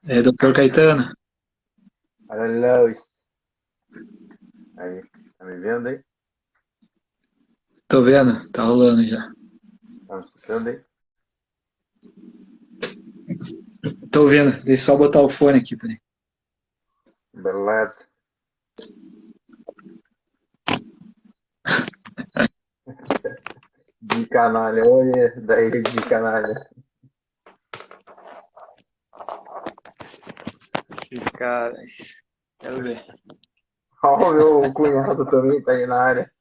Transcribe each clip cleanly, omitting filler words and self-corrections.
Doutor Caetano, Olha, aí, tá me vendo aí? tô vendo, tá rolando já. Tá me escutando aí? Tô vendo, deixa eu só botar o fone aqui, peraí. Beleza. De canalha, olha, daí de canalha. Esses caras, quero ver. Ó, o meu cunhado também tá aí na área.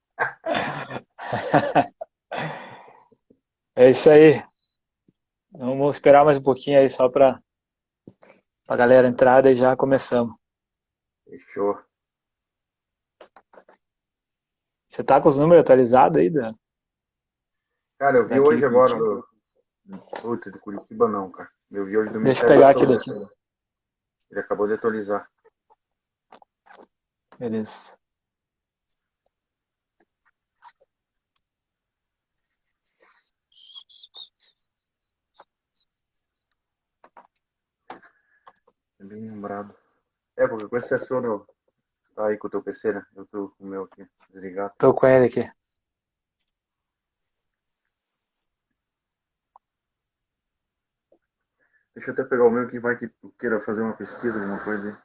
É isso aí, vamos esperar mais um pouquinho aí só pra galera entrar e já começamos. Fechou. Você tá com os números atualizados aí Cara, eu vi daqui de hoje agora Curitiba? Putz, de Curitiba não, cara. Eu vi hoje do Deixa eu Ministério da pegar aqui Saúde. daqui. Ele acabou de atualizar. Beleza. É bem lembrado. É, qualquer coisa você aciona, tá aí com o teu PC, né? Eu tô com o meu aqui, desligado. Tô com ele aqui. Deixa eu até pegar o meu que vai que queira fazer uma pesquisa, alguma coisa aí.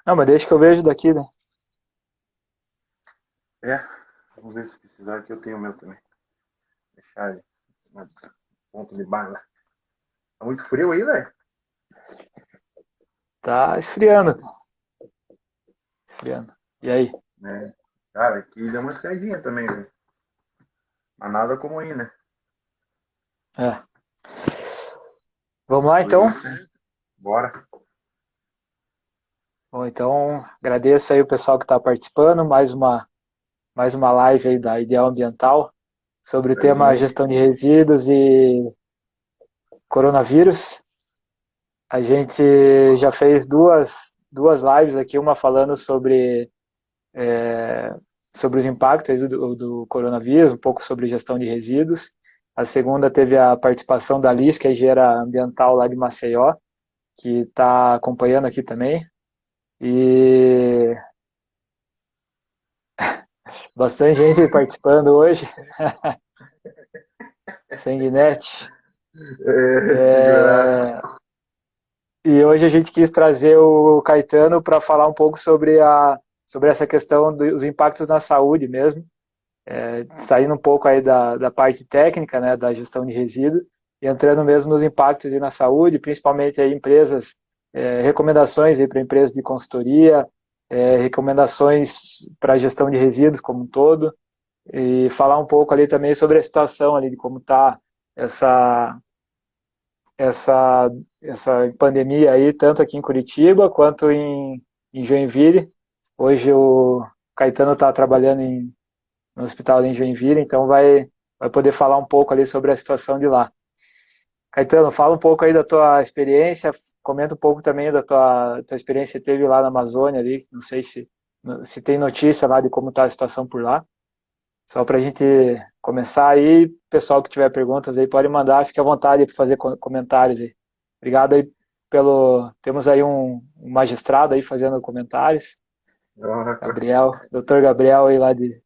Não, mas deixa que eu vejo daqui, né? É, vamos ver se precisar que eu tenho o meu também. Deixar ele na ponta de bala. Tá muito frio aí, velho? Tá esfriando, esfriando. E aí? Né? Cara, aqui deu uma esfriadinha também, velho. Mas nada como aí, né? É. Vamos lá Do então? jeito, né? Bora. Bom, então agradeço aí o pessoal que está participando, mais uma live aí da Ideal Ambiental sobre o Aí, tema gestão de resíduos e coronavírus. A gente já fez duas lives aqui, uma falando sobre os impactos do coronavírus, um pouco sobre gestão de resíduos. A segunda teve a participação da Liz, que é engenheira ambiental lá de Maceió, que está acompanhando aqui também. E bastante gente participando hoje, Sanguinete. é, segurar. É, e hoje a gente quis trazer o Caetano para falar um pouco sobre essa questão dos impactos na saúde mesmo, saindo um pouco aí da parte técnica, né, da gestão de resíduo, e entrando mesmo nos impactos aí na saúde, principalmente aí empresas, recomendações para empresas de consultoria, recomendações para a gestão de resíduos como um todo, e falar um pouco ali também sobre a situação ali, de como está essa, essa, essa pandemia aí, tanto aqui em Curitiba quanto em Joinville. Hoje o Caetano está trabalhando no hospital em Joinville, então vai poder falar um pouco ali sobre a situação de lá. Caetano, fala um pouco aí da tua experiência, comenta um pouco também da tua experiência que teve lá na Amazônia ali, não sei se tem notícia lá de como está a situação por lá. Só para a gente começar aí, pessoal que tiver perguntas aí pode mandar, fique à vontade para fazer comentários aí. Obrigado aí pelo. Temos aí um magistrado aí fazendo comentários. Gabriel, doutor Gabriel aí lá de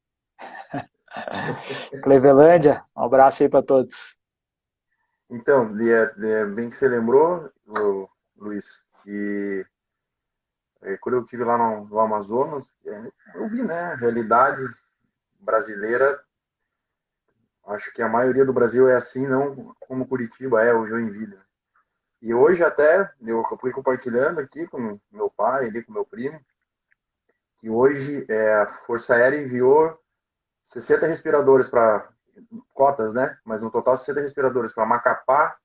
Clevelândia. Um abraço aí para todos. Então, bem que você lembrou, Luiz, que quando eu estive lá no Amazonas, eu vi, né, a realidade brasileira. Acho que a maioria do Brasil é assim, não como Curitiba é, o Joinville. E hoje até, eu fui compartilhando aqui com meu pai, ali com meu primo, que hoje a Força Aérea enviou 60 respiradores para cotas, né? Mas no total 60 respiradores para Macapá,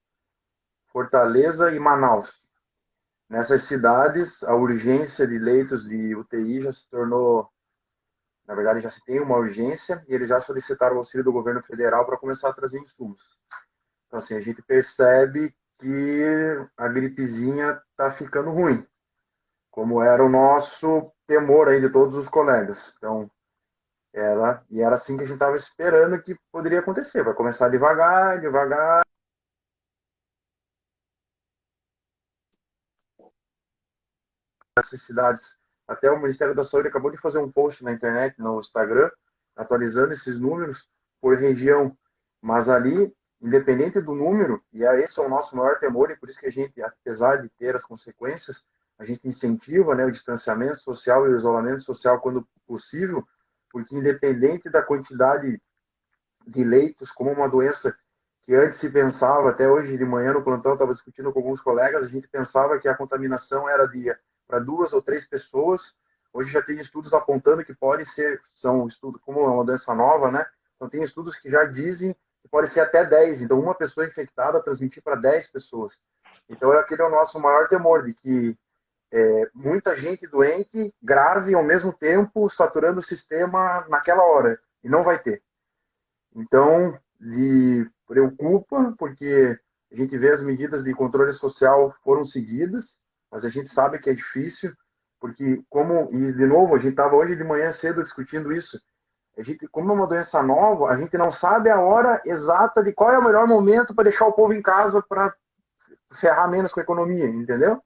Fortaleza e Manaus. Nessas cidades, a urgência de leitos de UTI já se tornou, na verdade, já se tem uma urgência e eles já solicitaram o auxílio do governo federal para começar a trazer insumos. Então, assim, a gente percebe que a gripezinha está ficando ruim, como era o nosso temor aí de todos os colegas. Então, era assim que a gente estava esperando que poderia acontecer. Vai começar devagar, devagar. essas cidades. Até o Ministério da Saúde acabou de fazer um post na internet, no Instagram, atualizando esses números por região. Mas ali, independente do número, e esse é o nosso maior temor, e por isso que a gente, apesar de ter as consequências, a gente incentiva, né, o distanciamento social e o isolamento social quando possível, porque independente da quantidade de leitos, como uma doença que antes se pensava, até hoje de manhã no plantão, estava discutindo com alguns colegas, a gente pensava que a contaminação era para 2 ou 3 pessoas. Hoje já tem estudos apontando que pode ser, são estudos, como é uma doença nova, né? Então tem estudos que já dizem que pode ser até 10. Então uma pessoa infectada transmitir para 10 pessoas. Então aquele é o nosso maior temor, de que muita gente doente, grave, ao mesmo tempo, saturando o sistema naquela hora. E não vai ter. Então, preocupa, porque a gente vê as medidas de controle social foram seguidas, mas a gente sabe que é difícil, porque e de novo, a gente estava hoje de manhã cedo discutindo isso, como é uma doença nova, a gente não sabe a hora exata de qual é o melhor momento para deixar o povo em casa para ferrar menos com a economia, entendeu?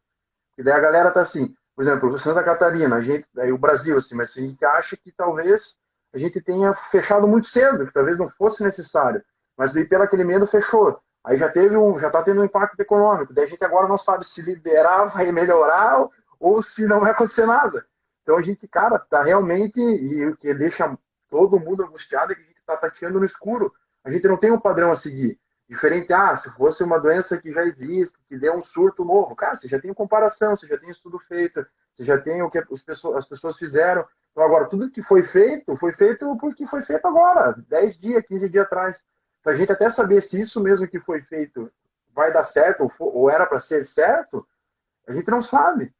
E daí a galera tá assim, por exemplo, Santa Catarina, aí o Brasil, assim, mas a gente acha que talvez a gente tenha fechado muito cedo, que talvez não fosse necessário. Mas daí pelo aquele medo fechou. Aí já está tendo um impacto econômico. Daí a gente agora não sabe se liberar vai melhorar ou se não vai acontecer nada. Então a gente, cara, tá realmente, e o que deixa todo mundo angustiado é que a gente está tateando no escuro. A gente não tem um padrão a seguir. Diferente, se fosse uma doença que já existe, que deu um surto novo, cara, você já tem comparação, você já tem estudo feito, você já tem o que as pessoas fizeram. Então, agora, tudo que foi feito porque foi feito agora, 10 dias, 15 dias atrás. Para a gente até saber se isso mesmo que foi feito vai dar certo ou era para ser certo, a gente não sabe.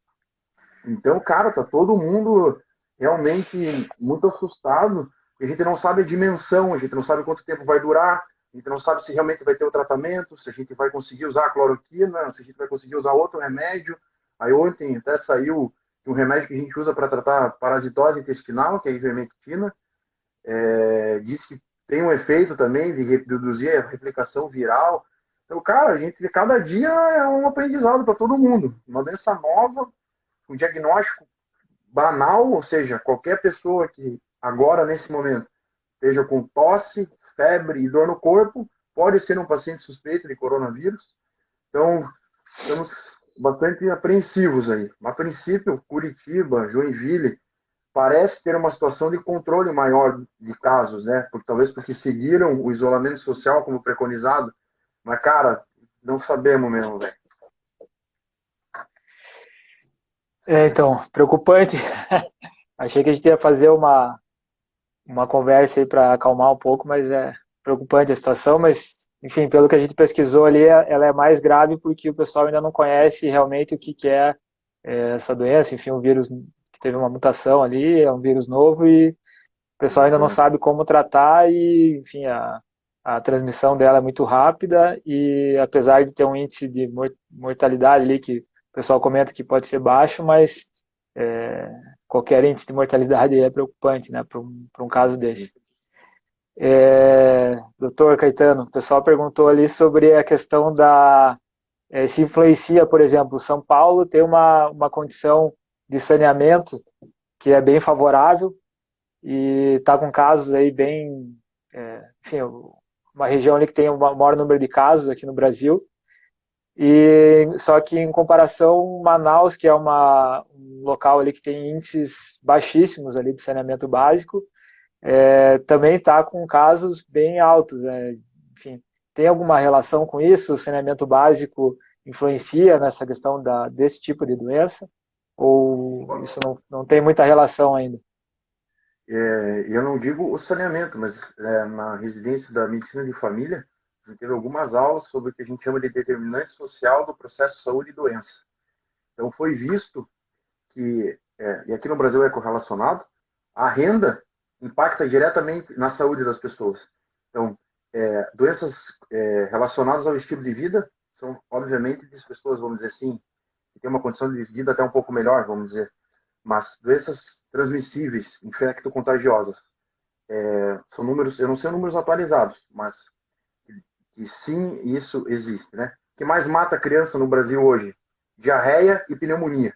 Então, cara, tá todo mundo realmente muito assustado, porque a gente não sabe a dimensão, a gente não sabe quanto tempo vai durar, a gente não sabe se realmente vai ter o tratamento, se a gente vai conseguir usar a cloroquina, se a gente vai conseguir usar outro remédio. Aí ontem até saiu um remédio que a gente usa para tratar parasitose intestinal, que é a ivermectina, diz que tem um efeito também de reduzir a replicação viral. Então, cara, cada dia é um aprendizado para todo mundo. Uma doença nova, um diagnóstico banal, ou seja, qualquer pessoa que agora, nesse momento, esteja com tosse, febre e dor no corpo, pode ser um paciente suspeito de coronavírus. Então, estamos bastante apreensivos aí. A princípio, Curitiba, Joinville, parece ter uma situação de controle maior de casos, né? Talvez porque seguiram o isolamento social como preconizado. Mas, cara, não sabemos mesmo, velho. Então, preocupante. Achei que a gente ia fazer uma conversa aí para acalmar um pouco, mas é preocupante a situação. Mas, enfim, pelo que a gente pesquisou ali, ela é mais grave porque o pessoal ainda não conhece realmente o que é essa doença. Enfim, um vírus que teve uma mutação ali, é um vírus novo e o pessoal ainda não sabe como tratar e, enfim, a transmissão dela é muito rápida e apesar de ter um índice de mortalidade ali que o pessoal comenta que pode ser baixo, mas é, qualquer índice de mortalidade é preocupante, né, para um caso desse. Doutor Caetano, o pessoal perguntou ali sobre a questão se influencia, por exemplo, São Paulo tem uma condição de saneamento que é bem favorável e está com casos aí bem, enfim, uma região ali que tem o maior número de casos aqui no Brasil. E só que em comparação, Manaus, que é um local ali que tem índices baixíssimos ali de saneamento básico, também está com casos bem altos, né? Enfim, tem alguma relação com isso? O saneamento básico influencia nessa questão desse tipo de doença? Ou isso não tem muita relação ainda? Eu não digo o saneamento, mas na residência da medicina de família, a gente teve algumas aulas sobre o que a gente chama de determinante social do processo saúde e doença. Então, foi visto que, e aqui no Brasil é correlacionado, a renda impacta diretamente na saúde das pessoas. Então, doenças relacionadas ao estilo de vida são, obviamente, das pessoas, vamos dizer assim, que têm uma condição de vida até um pouco melhor, vamos dizer. Mas doenças transmissíveis, infecto-contagiosas, são números, eu não sei números atualizados, mas que sim, isso existe, né? O que mais mata criança no Brasil hoje? Diarreia e pneumonia.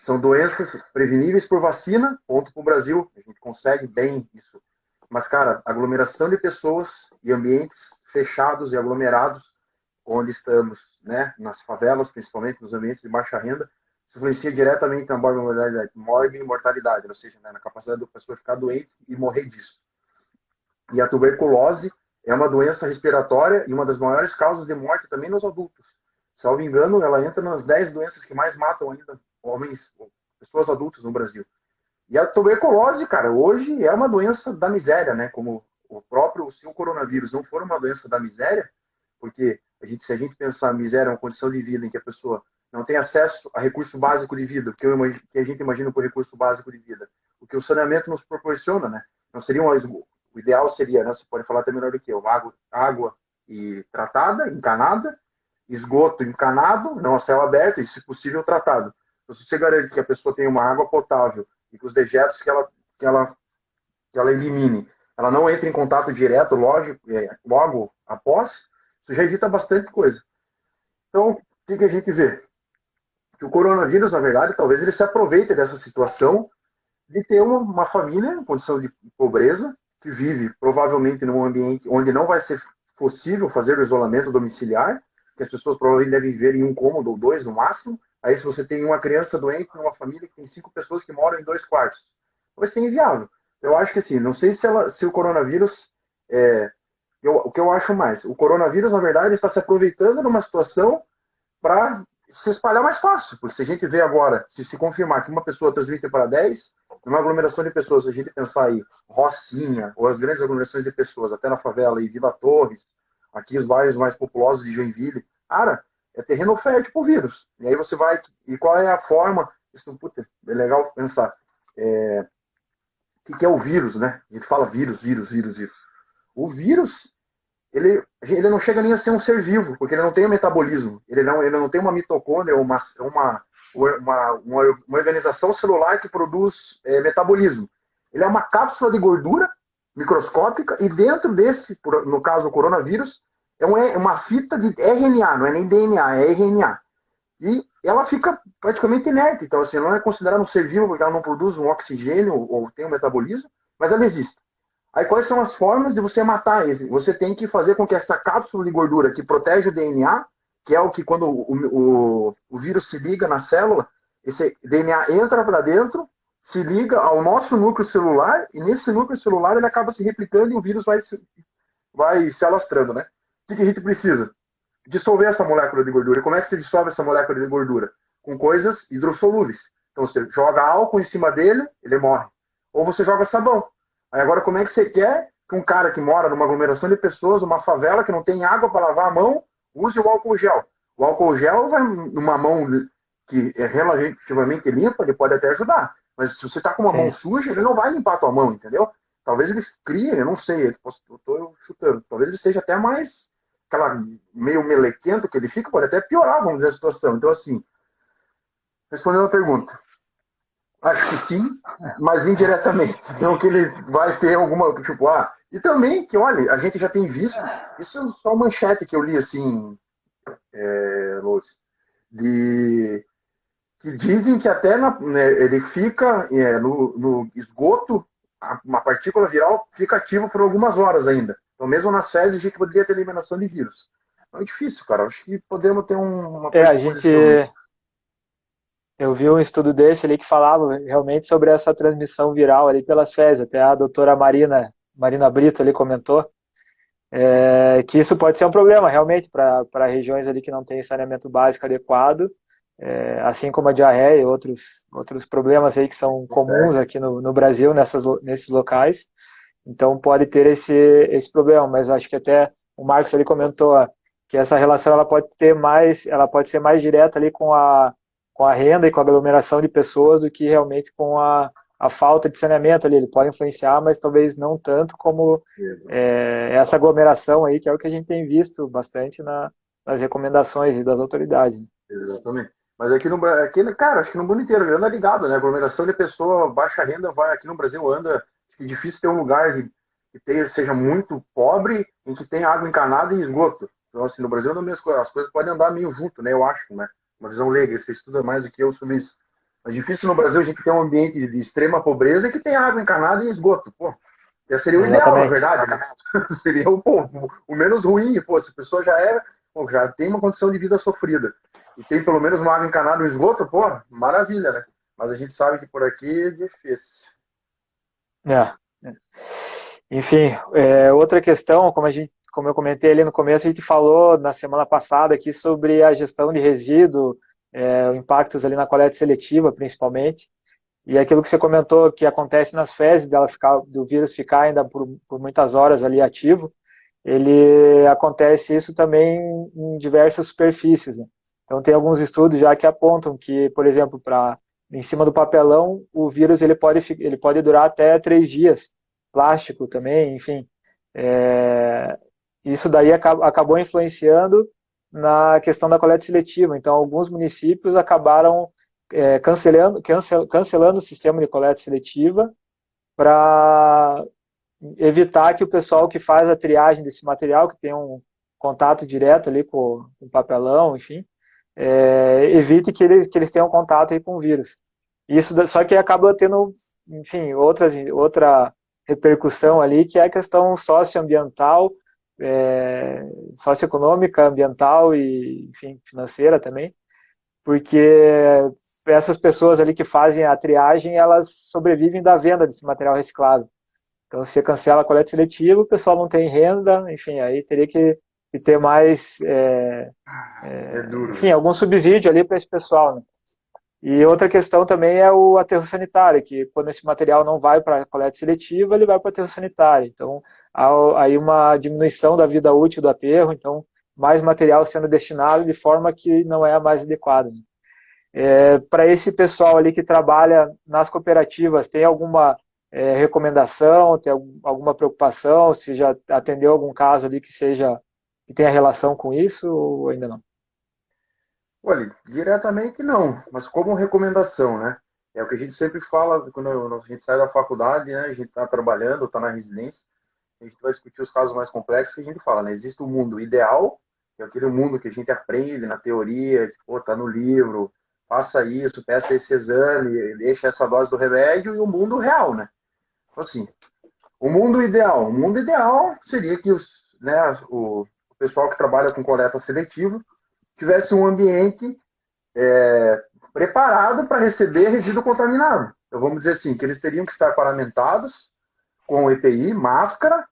são doenças preveníveis por vacina, ponto para o Brasil, a gente consegue bem isso. Mas, cara, aglomeração de pessoas e ambientes fechados e aglomerados, onde estamos, né, nas favelas, principalmente nos ambientes de baixa renda, isso influencia diretamente na morbimortalidade, ou seja, né, na capacidade da pessoa ficar doente e morrer disso. E a tuberculose é uma doença respiratória e uma das maiores causas de morte também nos adultos. Salvo engano, ela entra nas 10 doenças que mais matam ainda homens, pessoas adultas no Brasil. E a tuberculose, cara, hoje é uma doença da miséria, né? Como o próprio, se o coronavírus não for uma doença da miséria, porque se a gente pensar miséria é uma condição de vida em que a pessoa não tem acesso a recurso básico de vida, que a gente imagina por recurso básico de vida, o que o saneamento nos proporciona, né? Não seria o ideal seria, né? Você pode falar até melhor do que eu, água e tratada, encanada, esgoto encanado, não a céu aberto, e se possível tratado. Então, se você garante que a pessoa tem uma água potável e que os dejetos que ela elimine, ela não entra em contato direto, logo após, isso já evita bastante coisa. Então, o que a gente vê? Que o coronavírus, na verdade, talvez ele se aproveite dessa situação de ter uma família em condição de pobreza, que vive provavelmente num ambiente onde não vai ser possível fazer o isolamento domiciliar, que as pessoas provavelmente devem viver em um cômodo ou dois no máximo. Aí, se você tem uma criança doente numa família que tem 5 pessoas que moram em 2 quartos, vai ser inviável. Eu acho que assim, não sei se o coronavírus o que eu acho mais, o coronavírus, na verdade, está se aproveitando de uma situação para se espalhar mais fácil. Porque se a gente vê agora, se confirmar que uma pessoa transmite para 10, numa aglomeração de pessoas, se a gente pensar aí, Rocinha, ou as grandes aglomerações de pessoas, até na favela, e Vila Torres, aqui os bairros mais populosos de Joinville, cara, é terreno fértil para o vírus. E aí você vai, e qual é a forma, isso, puta, é legal pensar, o que é o vírus, né? A gente fala vírus. O vírus, ele não chega nem a ser um ser vivo, porque ele não tem um metabolismo, ele não tem uma mitocôndria, uma organização celular que produz metabolismo. Ele é uma cápsula de gordura microscópica e dentro desse, no caso do coronavírus, é uma fita de RNA, não é nem DNA, é RNA. E ela fica praticamente inerte, então assim, ela não é considerada um ser vivo porque ela não produz um oxigênio ou tem um metabolismo, mas ela existe. Aí quais são as formas de você matar ele? Você tem que fazer com que essa cápsula de gordura que protege o DNA, que é o que quando o vírus se liga na célula, esse DNA entra para dentro, se liga ao nosso núcleo celular, e nesse núcleo celular ele acaba se replicando e o vírus vai se alastrando, né? O que a gente precisa? Dissolver essa molécula de gordura. E como é que você dissolve essa molécula de gordura? Com coisas hidrossolúveis. Então você joga álcool em cima dele, ele morre. Ou você joga sabão. Aí agora, como é que você quer que um cara que mora numa aglomeração de pessoas, numa favela, que não tem água para lavar a mão, use o álcool gel? O álcool gel vai numa mão que é relativamente limpa, ele pode até ajudar. Mas se você está com uma mão suja, ele não vai limpar a tua mão, entendeu? Talvez ele crie, eu não sei, eu estou chutando, talvez ele seja até mais aquela meio melequento que ele fica, pode até piorar, vamos dizer, a situação. Então, assim, respondendo a pergunta, acho que sim, mas indiretamente. Então, que ele vai ter alguma, tipo, e também que, olha, a gente já tem visto, isso é só uma manchete que eu li, assim, Lúcio, que dizem que até ele fica no esgoto, uma partícula viral fica ativa por algumas horas ainda. Então, mesmo nas fezes, a gente poderia ter eliminação de vírus. Então, é difícil, cara. Acho que podemos ter uma predisposição. Eu vi um estudo desse ali que falava realmente sobre essa transmissão viral ali pelas fezes. Até a doutora Marina Brito ali comentou que isso pode ser um problema realmente para regiões ali que não tem saneamento básico adequado, assim como a diarreia e outros problemas aí que são comuns aqui no Brasil, nesses locais. Então pode ter esse problema, mas acho que até o Marcos ali comentou que essa relação ela pode ser mais direta ali com a renda e com a aglomeração de pessoas do que realmente com a falta de saneamento ali. Ele pode influenciar, mas talvez não tanto como essa aglomeração aí, que é o que a gente tem visto bastante nas recomendações das autoridades. Exatamente. Mas aqui, cara, acho que no mundo inteiro ele anda ligado, né? Aglomeração de pessoa, baixa renda, aqui no Brasil anda, acho que é difícil ter um lugar que seja muito pobre, em que tenha água encanada e esgoto. Então, assim, no Brasil as coisas podem andar meio junto, né? Eu acho, né? Uma visão leiga, você estuda mais do que eu sobre isso. Mas difícil no Brasil a gente ter um ambiente de extrema pobreza que tem água encanada e esgoto. Pô, já seria o ideal, na Exatamente. verdade, né? Seria o menos ruim. Pô, se a pessoa pô, já tem uma condição de vida sofrida e tem pelo menos uma água encanada e um esgoto, pô, maravilha, né? Mas a gente sabe que por aqui é difícil. É. Enfim, outra questão, como eu comentei ali no começo, a gente falou na semana passada aqui sobre a gestão de resíduo, impactos ali na coleta seletiva, principalmente. E aquilo que você comentou que acontece nas fezes, do vírus ficar ainda por muitas horas ali ativo, ele acontece isso também em diversas superfícies, né? Então tem alguns estudos já que apontam que, por exemplo, em cima do papelão, o vírus ele pode durar até 3 dias. Plástico também, enfim. É, isso daí acabou influenciando na questão da coleta seletiva. Então, alguns municípios acabaram cancelando o sistema de coleta seletiva para evitar que o pessoal que faz a triagem desse material, que tem um contato direto ali com o papelão, enfim, evite que eles tenham contato aí com o vírus. Isso só que acaba tendo, enfim, outra repercussão ali, que é a questão socioambiental, socioeconômica, ambiental e, enfim, financeira também, porque essas pessoas ali que fazem a triagem, elas sobrevivem da venda desse material reciclado. Então, se você cancela a coleta seletiva, o pessoal não tem renda, enfim, aí teria que ter mais, É duro, enfim, velho. algum subsídio ali para esse pessoal, né? E outra questão também é o aterro sanitário, que quando esse material não vai para a coleta seletiva, ele vai para o aterro sanitário. Então, há aí uma diminuição da vida útil do aterro, então, mais material sendo destinado de forma que não é a mais adequada, né? Para esse pessoal ali que trabalha nas cooperativas, tem alguma recomendação, tem alguma preocupação, se já atendeu algum caso ali que tenha relação com isso ou ainda não? Olha, diretamente não, mas como recomendação, né? É o que a gente sempre fala quando a gente sai da faculdade, né? A gente está trabalhando, está na residência, a gente vai discutir os casos mais complexos que a gente fala, né? Existe o mundo ideal, que é aquele mundo que a gente aprende na teoria, que, pô, tá no livro, faça isso, peça esse exame, deixa essa dose do remédio, e o mundo real, né? Então, assim, o mundo ideal seria que o pessoal que trabalha com coleta seletiva tivesse um ambiente preparado para receber resíduo contaminado. Então, vamos dizer assim, que eles teriam que estar paramentados com EPI, máscara,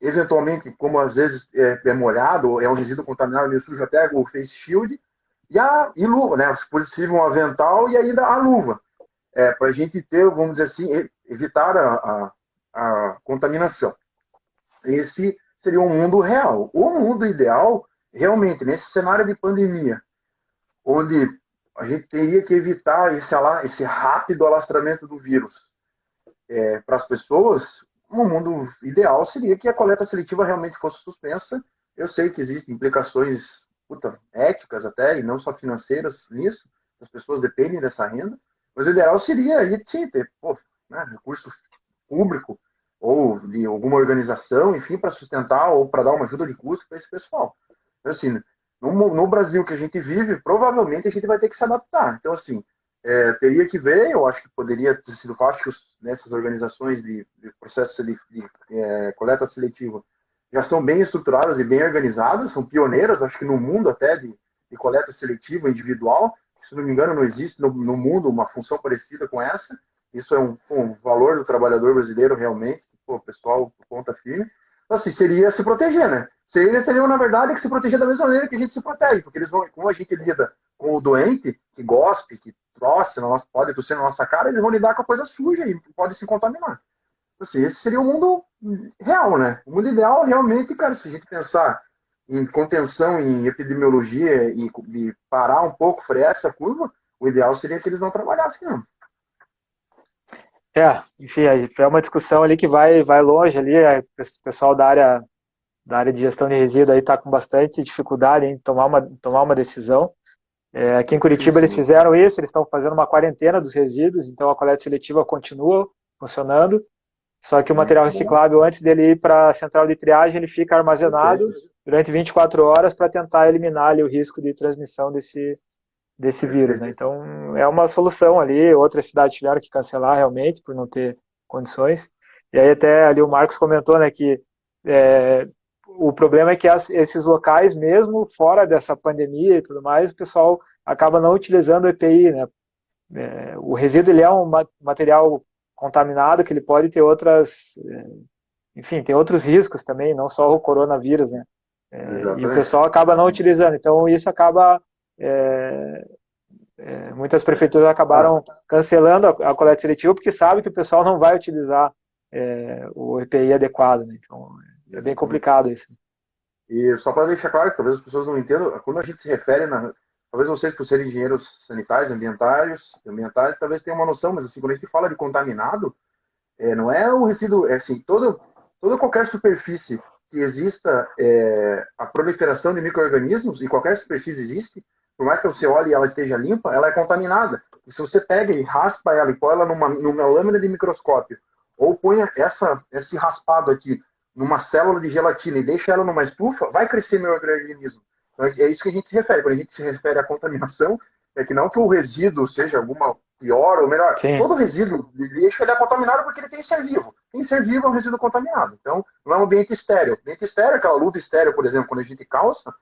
eventualmente, como às vezes é molhado, ou é um resíduo contaminado, ele suja até o face shield, e luva, né? Se possível, um avental e ainda a luva. Para a gente ter, vamos dizer assim, evitar a contaminação. Esse seria um mundo real. O mundo ideal, realmente, nesse cenário de pandemia, onde a gente teria que evitar esse rápido alastramento do vírus para as pessoas, um mundo ideal seria que a coleta seletiva realmente fosse suspensa. Eu sei que existem implicações éticas até, e não só financeiras nisso, as pessoas dependem dessa renda, mas o ideal seria sim, ter recurso público ou de alguma organização, enfim, para sustentar ou para dar uma ajuda de custo para esse pessoal. Então, assim, no Brasil que a gente vive, provavelmente a gente vai ter que se adaptar. Então, assim, teria que ver, eu acho que poderia ter sido fácil nessas organizações de processo de coleta seletiva já são bem estruturadas e bem organizadas, são pioneiras, acho que no mundo até de coleta seletiva individual, se não me engano não existe no mundo uma função parecida com essa, isso é um valor do trabalhador brasileiro realmente, o pessoal conta firme. Então, assim, seria se proteger, né? Eles teriam, na verdade, que se proteger da mesma maneira que a gente se protege, porque eles vão, como a gente lida com o doente, que gospe, que troce, pode tossir na nossa cara, eles vão lidar com a coisa suja e pode se contaminar. Então, assim, esse seria o mundo real, né? O mundo ideal, realmente, cara, se a gente pensar em contenção, em epidemiologia e parar um pouco, frear essa curva, o ideal seria que eles não trabalhassem, não. Enfim, é uma discussão ali que vai longe ali, o pessoal da área de gestão de resíduo aí está com bastante dificuldade em tomar uma decisão. Aqui em Curitiba Difícil eles mesmo. fizeram isso, eles estão fazendo uma quarentena dos resíduos, então a coleta seletiva continua funcionando, só que o material Muito bom. reciclável, antes dele ir para a central de triagem, ele fica armazenado Perfeito. durante 24 horas para tentar eliminar ali o risco de transmissão desse vírus, né? Perfeito. Então, é uma solução ali. Outras cidades tiveram que cancelar realmente por não ter condições. E aí até ali o Marcos comentou, né, que é, o problema é que esses locais, mesmo fora dessa pandemia e tudo mais, o pessoal acaba não utilizando o EPI, né? O resíduo ele é um material contaminado que ele pode ter outras, enfim, tem outros riscos também, não só o coronavírus, né? E o Exatamente. pessoal acaba não utilizando. Então isso acaba é, muitas prefeituras Ah, acabaram cancelando a coleta seletiva porque sabe que o pessoal não vai utilizar o EPI adequado, né? Então é bem exatamente. complicado isso. E só para deixar claro, que talvez as pessoas não entendam, quando a gente se refere, talvez vocês, por serem engenheiros sanitários, ambientais, talvez tenham uma noção, mas assim, quando a gente fala de contaminado, não é o resíduo, é assim, toda qualquer superfície que exista a proliferação de micro-organismos, e qualquer superfície existe, por mais que você olhe e ela esteja limpa, ela é contaminada. E se você pega e raspa ela e põe ela numa lâmina de microscópio, ou põe esse raspado aqui numa célula de gelatina e deixa ela numa estufa, vai crescer micro-organismo. Então, é isso que a gente se refere. Quando a gente se refere à contaminação, é que não que o resíduo seja alguma pior ou melhor. Sim. Todo resíduo de lixo ele é contaminado porque ele tem ser vivo. Tem ser vivo é um resíduo contaminado. Então, não é um ambiente estéreo. Ambiente estéreo, aquela luva estéreo, por exemplo, quando a gente calça,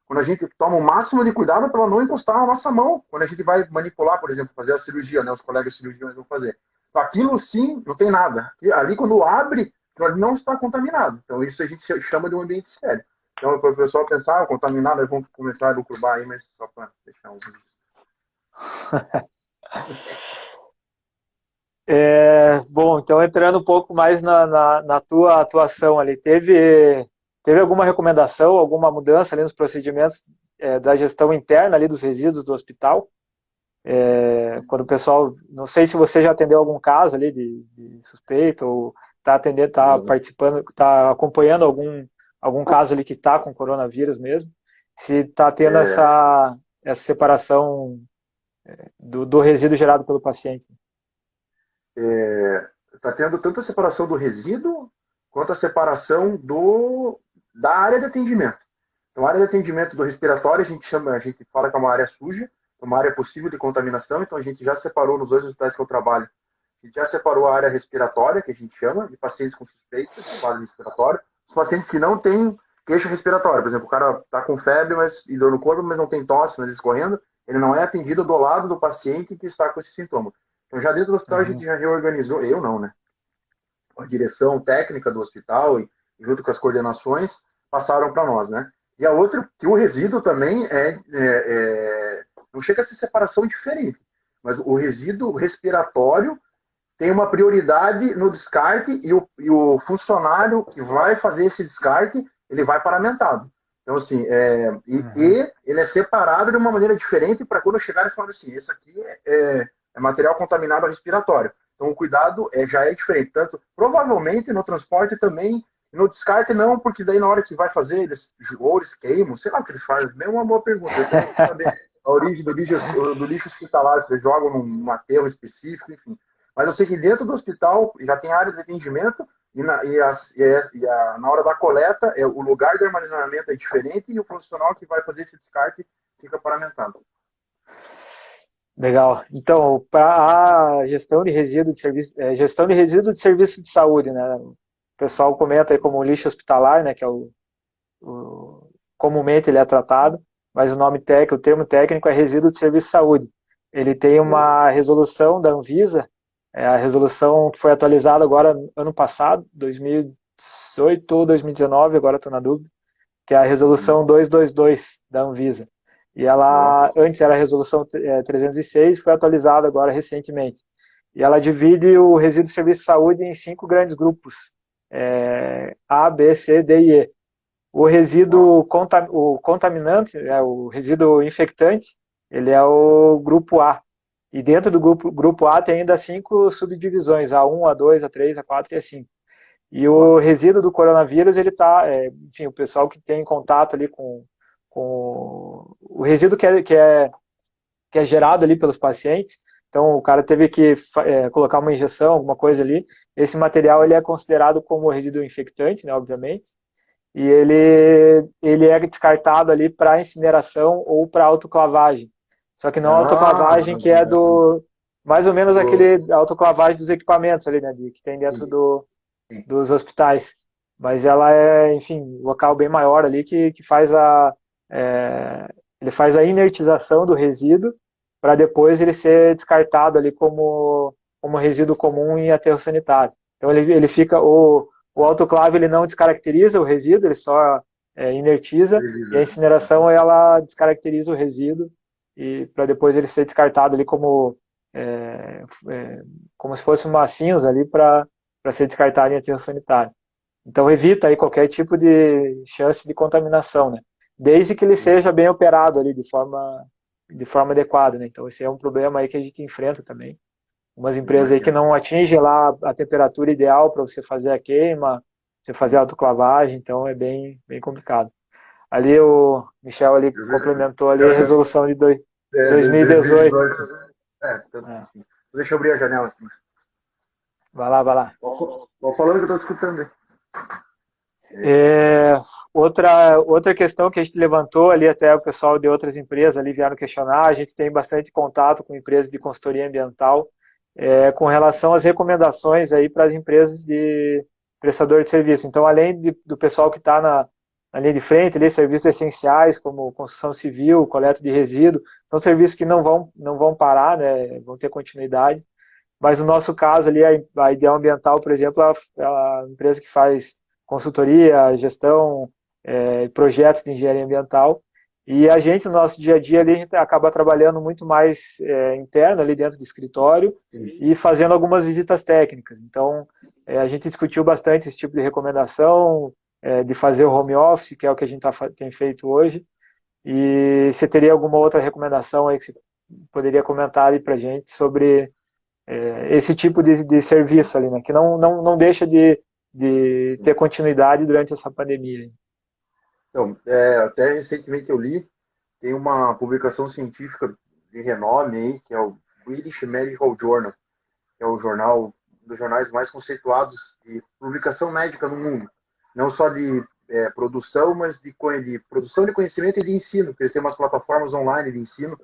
quando a gente toma o máximo de cuidado para ela não encostar na nossa mão, quando a gente vai manipular, por exemplo, fazer a cirurgia, né? Os colegas cirurgiões vão fazer. Então, aquilo sim, não tem nada. E ali, quando abre, não está contaminado. Então, isso a gente chama de um ambiente estéreo. Então, para o pessoal pensar, contaminado, vão começar a lucrubar aí, mas só para deixar um registro. Bom, então entrando um pouco mais na tua atuação ali, teve alguma recomendação, alguma mudança ali nos procedimentos da gestão interna ali dos resíduos do hospital? Quando o pessoal, não sei se você já atendeu algum caso ali de suspeito ou está atendendo, está participando, está acompanhando algum caso ali que está com coronavírus mesmo, se está tendo essa separação do resíduo gerado pelo paciente. Está tendo tanto a separação do resíduo quanto a separação da área de atendimento. Então, a área de atendimento do respiratório, a gente fala que é uma área suja, uma área possível de contaminação, então a gente já separou nos dois hospitais que eu trabalho, a gente já separou a área respiratória, que a gente chama, de pacientes com suspeitas de quadro respiratório, os pacientes que não têm queixa respiratória, por exemplo, o cara está com febre e dor no corpo, mas não tem tosse, nariz escorrendo, ele não é atendido do lado do paciente que está com esse sintoma. Então, já dentro do hospital, a gente já reorganizou, eu não, né? A direção técnica do hospital, e junto com as coordenações, passaram para nós, né? E a outra, que o resíduo também não chega a ser separação diferente, mas o resíduo respiratório tem uma prioridade no descarte e o funcionário que vai fazer esse descarte, ele vai paramentado. Então, assim, ele é separado de uma maneira diferente para quando chegar e falar assim, esse aqui é material contaminado respiratório. Então, o cuidado já é diferente. Tanto, provavelmente, no transporte também, no descarte não, porque daí na hora que vai fazer, eles queimam, sei lá o que eles fazem. É uma boa pergunta. Eu tenho que saber a origem do lixo hospitalar, se eles jogam num aterro específico, enfim. Mas eu sei que dentro do hospital já tem área de atendimento na hora da coleta, o lugar de armazenamento é diferente e o profissional que vai fazer esse descarte fica paramentado. Legal. Então, para a gestão de resíduo de serviço, gestão de resíduo de serviço de saúde, né? O pessoal comenta aí como lixo hospitalar, né? Que é comumente ele é tratado, mas o termo técnico é resíduo de serviço de saúde. Ele tem uma resolução da Anvisa, a resolução que foi atualizada agora ano passado, 2018 ou 2019, agora estou na dúvida, que é a resolução 222 da Anvisa. E ela, antes era a resolução 306, foi atualizada agora recentemente. E ela divide o resíduo de serviço de saúde em 5 grandes grupos, A, B, C, D e E. O resíduo o contaminante, o resíduo infectante, ele é o grupo A. E dentro do grupo A tem ainda 5 subdivisões, A1, A2, A3, A4 e A5. E o resíduo do coronavírus, ele está, enfim, o pessoal que tem contato ali com o resíduo que é gerado ali pelos pacientes, então o cara teve que colocar uma injeção, alguma coisa ali, esse material ele é considerado como resíduo infectante, né, obviamente, e ele é descartado ali para incineração ou para autoclavagem. Só que não a Ah, autoclavagem que é do mais ou menos aquele autoclavagem dos equipamentos ali, né, que tem dentro sim, sim. dos hospitais. Mas ela é, enfim, um local bem maior ali que faz é, ele faz a inertização do resíduo para depois ele ser descartado ali como resíduo comum em aterro sanitário. Então ele fica, o autoclave ele não descaracteriza o resíduo, ele só inertiza, e a Beleza. incineração ela descaracteriza o resíduo e para depois ele ser descartado ali é, como se fosse uma cinza ali para ser descartado em aterro sanitário. Então evita aí qualquer tipo de chance de contaminação, né? Desde que ele seja bem operado ali de forma adequada, né? Então esse é um problema aí que a gente enfrenta também. Umas empresas aí que Imagina. não atingem lá a temperatura ideal para você fazer a queima, você fazer a autoclavagem, então é bem complicado. Ali o Michel ali complementou ali a resolução de 2018. 2018. Tanto que É, sim. Deixa eu abrir a janela aqui. vai lá, vai lá. Tô falando que eu tô escutando aí. É, outra questão que a gente levantou ali, até o pessoal de outras empresas ali vieram questionar, a gente tem bastante contato com empresas de consultoria ambiental, com relação às recomendações aí para as empresas de prestador de serviço. Então, além do pessoal que está na linha de frente, ali, serviços essenciais como construção civil, coleta de resíduo, são serviços que não vão parar, né, vão ter continuidade. Mas no nosso caso ali, a Ideal Ambiental, por exemplo, é a empresa que faz consultoria, gestão, projetos de engenharia ambiental. E a gente, no nosso dia a dia, ali, a gente acaba trabalhando muito mais interno ali dentro do escritório e fazendo algumas visitas técnicas. Então, a gente discutiu bastante esse tipo de recomendação, de fazer o home office, que é o que a gente tem feito hoje. E você teria alguma outra recomendação aí que você poderia comentar ali para a gente sobre esse tipo de serviço ali, né? Que não deixa de ter continuidade durante essa pandemia. Então, até recentemente eu li, tem uma publicação científica de renome aí, que é o British Medical Journal, que é o jornal um dos jornais mais conceituados de publicação médica no mundo. Não só de produção, mas de produção de conhecimento e de ensino, porque eles têm umas plataformas online de ensino.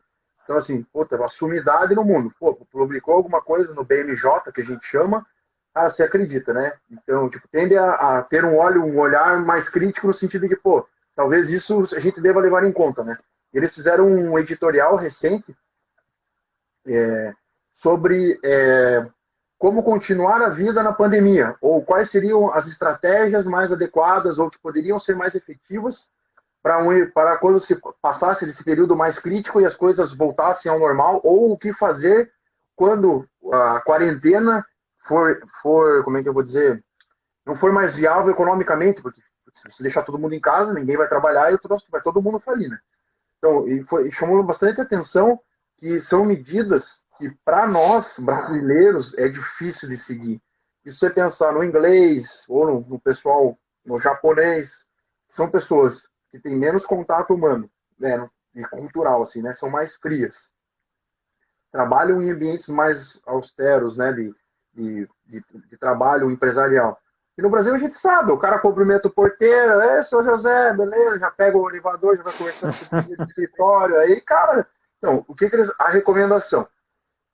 Então, assim, puta, uma sumidade no mundo. Pô, publicou alguma coisa no BMJ, que a gente chama, você acredita, né? Então, tipo, tende a ter um olhar mais crítico no sentido de que, pô, talvez isso a gente deva levar em conta, né? Eles fizeram um editorial recente sobre como continuar a vida na pandemia, ou quais seriam as estratégias mais adequadas ou que poderiam ser mais efetivas para quando se passasse esse período mais crítico e as coisas voltassem ao normal, ou o que fazer quando a quarentena como é que eu vou dizer, não for mais viável economicamente, porque se deixar todo mundo em casa, ninguém vai trabalhar e vai todo mundo falir, né? Então, e chamou bastante atenção que são medidas que, para nós, brasileiros, é difícil de seguir. E se você pensar no inglês, ou no pessoal, no japonês, são pessoas que têm menos contato humano, né, e cultural, assim, né, são mais frias. Trabalham em ambientes mais austeros, né, de trabalho empresarial. E no Brasil a gente sabe, o cara cumprimenta o porteiro, seu José, beleza, já pega o elevador, já vai conversando com o escritório, aí, cara, então, a recomendação?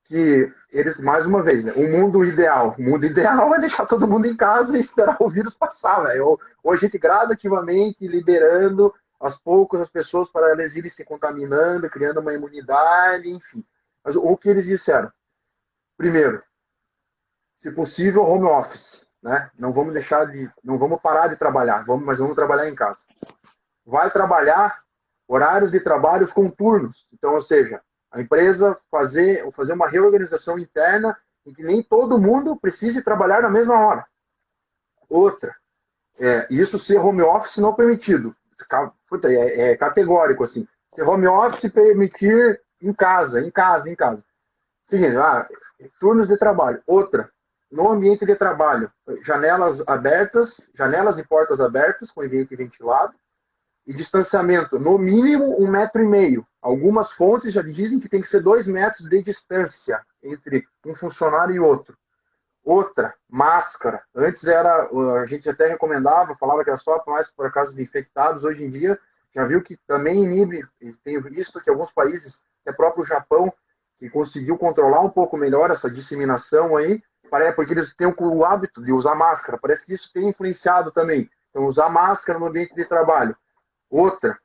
Que eles, mais uma vez, né, o mundo ideal é deixar todo mundo em casa e esperar o vírus passar, velho, ou a gente gradativamente liberando aos poucos as pessoas para elas irem se contaminando, criando uma imunidade, enfim. Mas o que eles disseram? Primeiro, se possível, home office, né? Não vamos parar de trabalhar, mas vamos trabalhar em casa. Vai trabalhar horários de trabalhos com turnos. Então, ou seja, a empresa fazer uma reorganização interna em que nem todo mundo precise trabalhar na mesma hora. Outra, isso ser home office não permitido. É categórico, assim. Se home office permitir em casa. Seguinte, turnos de trabalho. Outra, no ambiente de trabalho, janelas e portas abertas, com ambiente ventilado, e distanciamento, no mínimo 1,5 metro. Algumas fontes já dizem que tem que ser 2 metros de distância entre um funcionário e outro. Outra, máscara. Antes a gente até recomendava, falava que era só mais por causa de infectados. Hoje em dia, já viu que também inibe, tem visto que alguns países até próprio Japão, que conseguiu controlar um pouco melhor essa disseminação aí, porque eles têm o hábito de usar máscara. Parece que isso tem influenciado também. Então, usar máscara no ambiente de trabalho. Outra,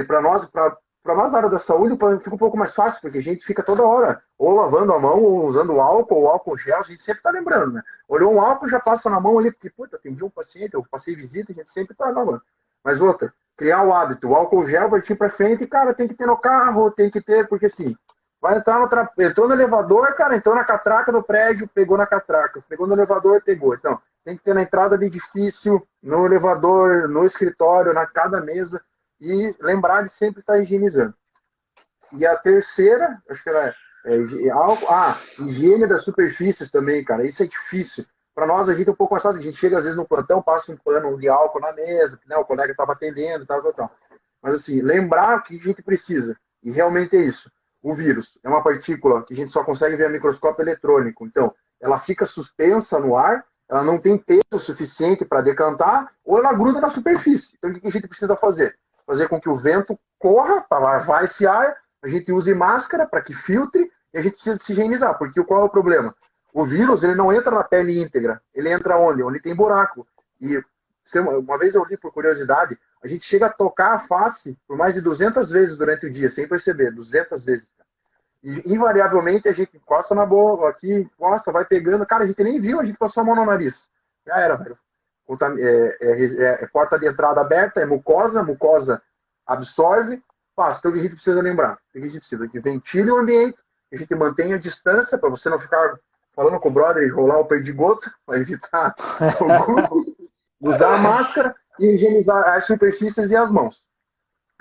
para nós na área da saúde fica um pouco mais fácil, porque a gente fica toda hora ou lavando a mão, ou usando álcool, ou álcool gel, a gente sempre está lembrando, né? Olhou um álcool, já passa na mão ali, porque, puta, atendi um paciente, eu passei visita, a gente sempre está lavando. Mas outra, criar o hábito, o álcool gel vai ir para frente, cara, tem que ter no carro, tem que ter, porque assim, vai entrar entrou no elevador, cara, entrou na catraca do prédio, pegou na catraca, pegou no elevador, pegou. Então, tem que ter na entrada do edifício, no elevador, no escritório, na cada mesa, e lembrar de sempre estar higienizando. E a terceira, acho que ela higiene das superfícies também, cara, isso é difícil. Para nós, a gente é um pouco mais fácil, a gente chega às vezes no plantão, passa um pano de álcool na mesa, né, o colega estava atendendo, tal. Mas assim, lembrar que a gente precisa, e realmente é isso. O vírus é uma partícula que a gente só consegue ver a microscópio eletrônico, então ela fica suspensa no ar, ela não tem peso suficiente para decantar, ou ela gruda na superfície. Então, o que a gente precisa fazer? Fazer com que o vento corra para lavar esse ar, a gente use máscara para que filtre, e a gente precisa se higienizar, porque qual é o problema? O vírus, ele não entra na pele íntegra, ele entra onde? Onde tem buraco. E uma vez eu li por curiosidade, a gente chega a tocar a face por mais de 200 vezes durante o dia, sem perceber, 200 vezes. E, invariavelmente, a gente encosta na boca, aqui, encosta, vai pegando. Cara, a gente nem viu, a gente passou a mão no nariz. Já era, velho. Porta de entrada aberta, é mucosa, mucosa absorve, passa. Então, o que a gente precisa lembrar? O que a gente precisa? Que ventile o ambiente, que a gente mantenha a distância, para você não ficar falando com o brother e rolar o perdigoto, para evitar o grupo, usar a máscara e higienizar as superfícies e as mãos.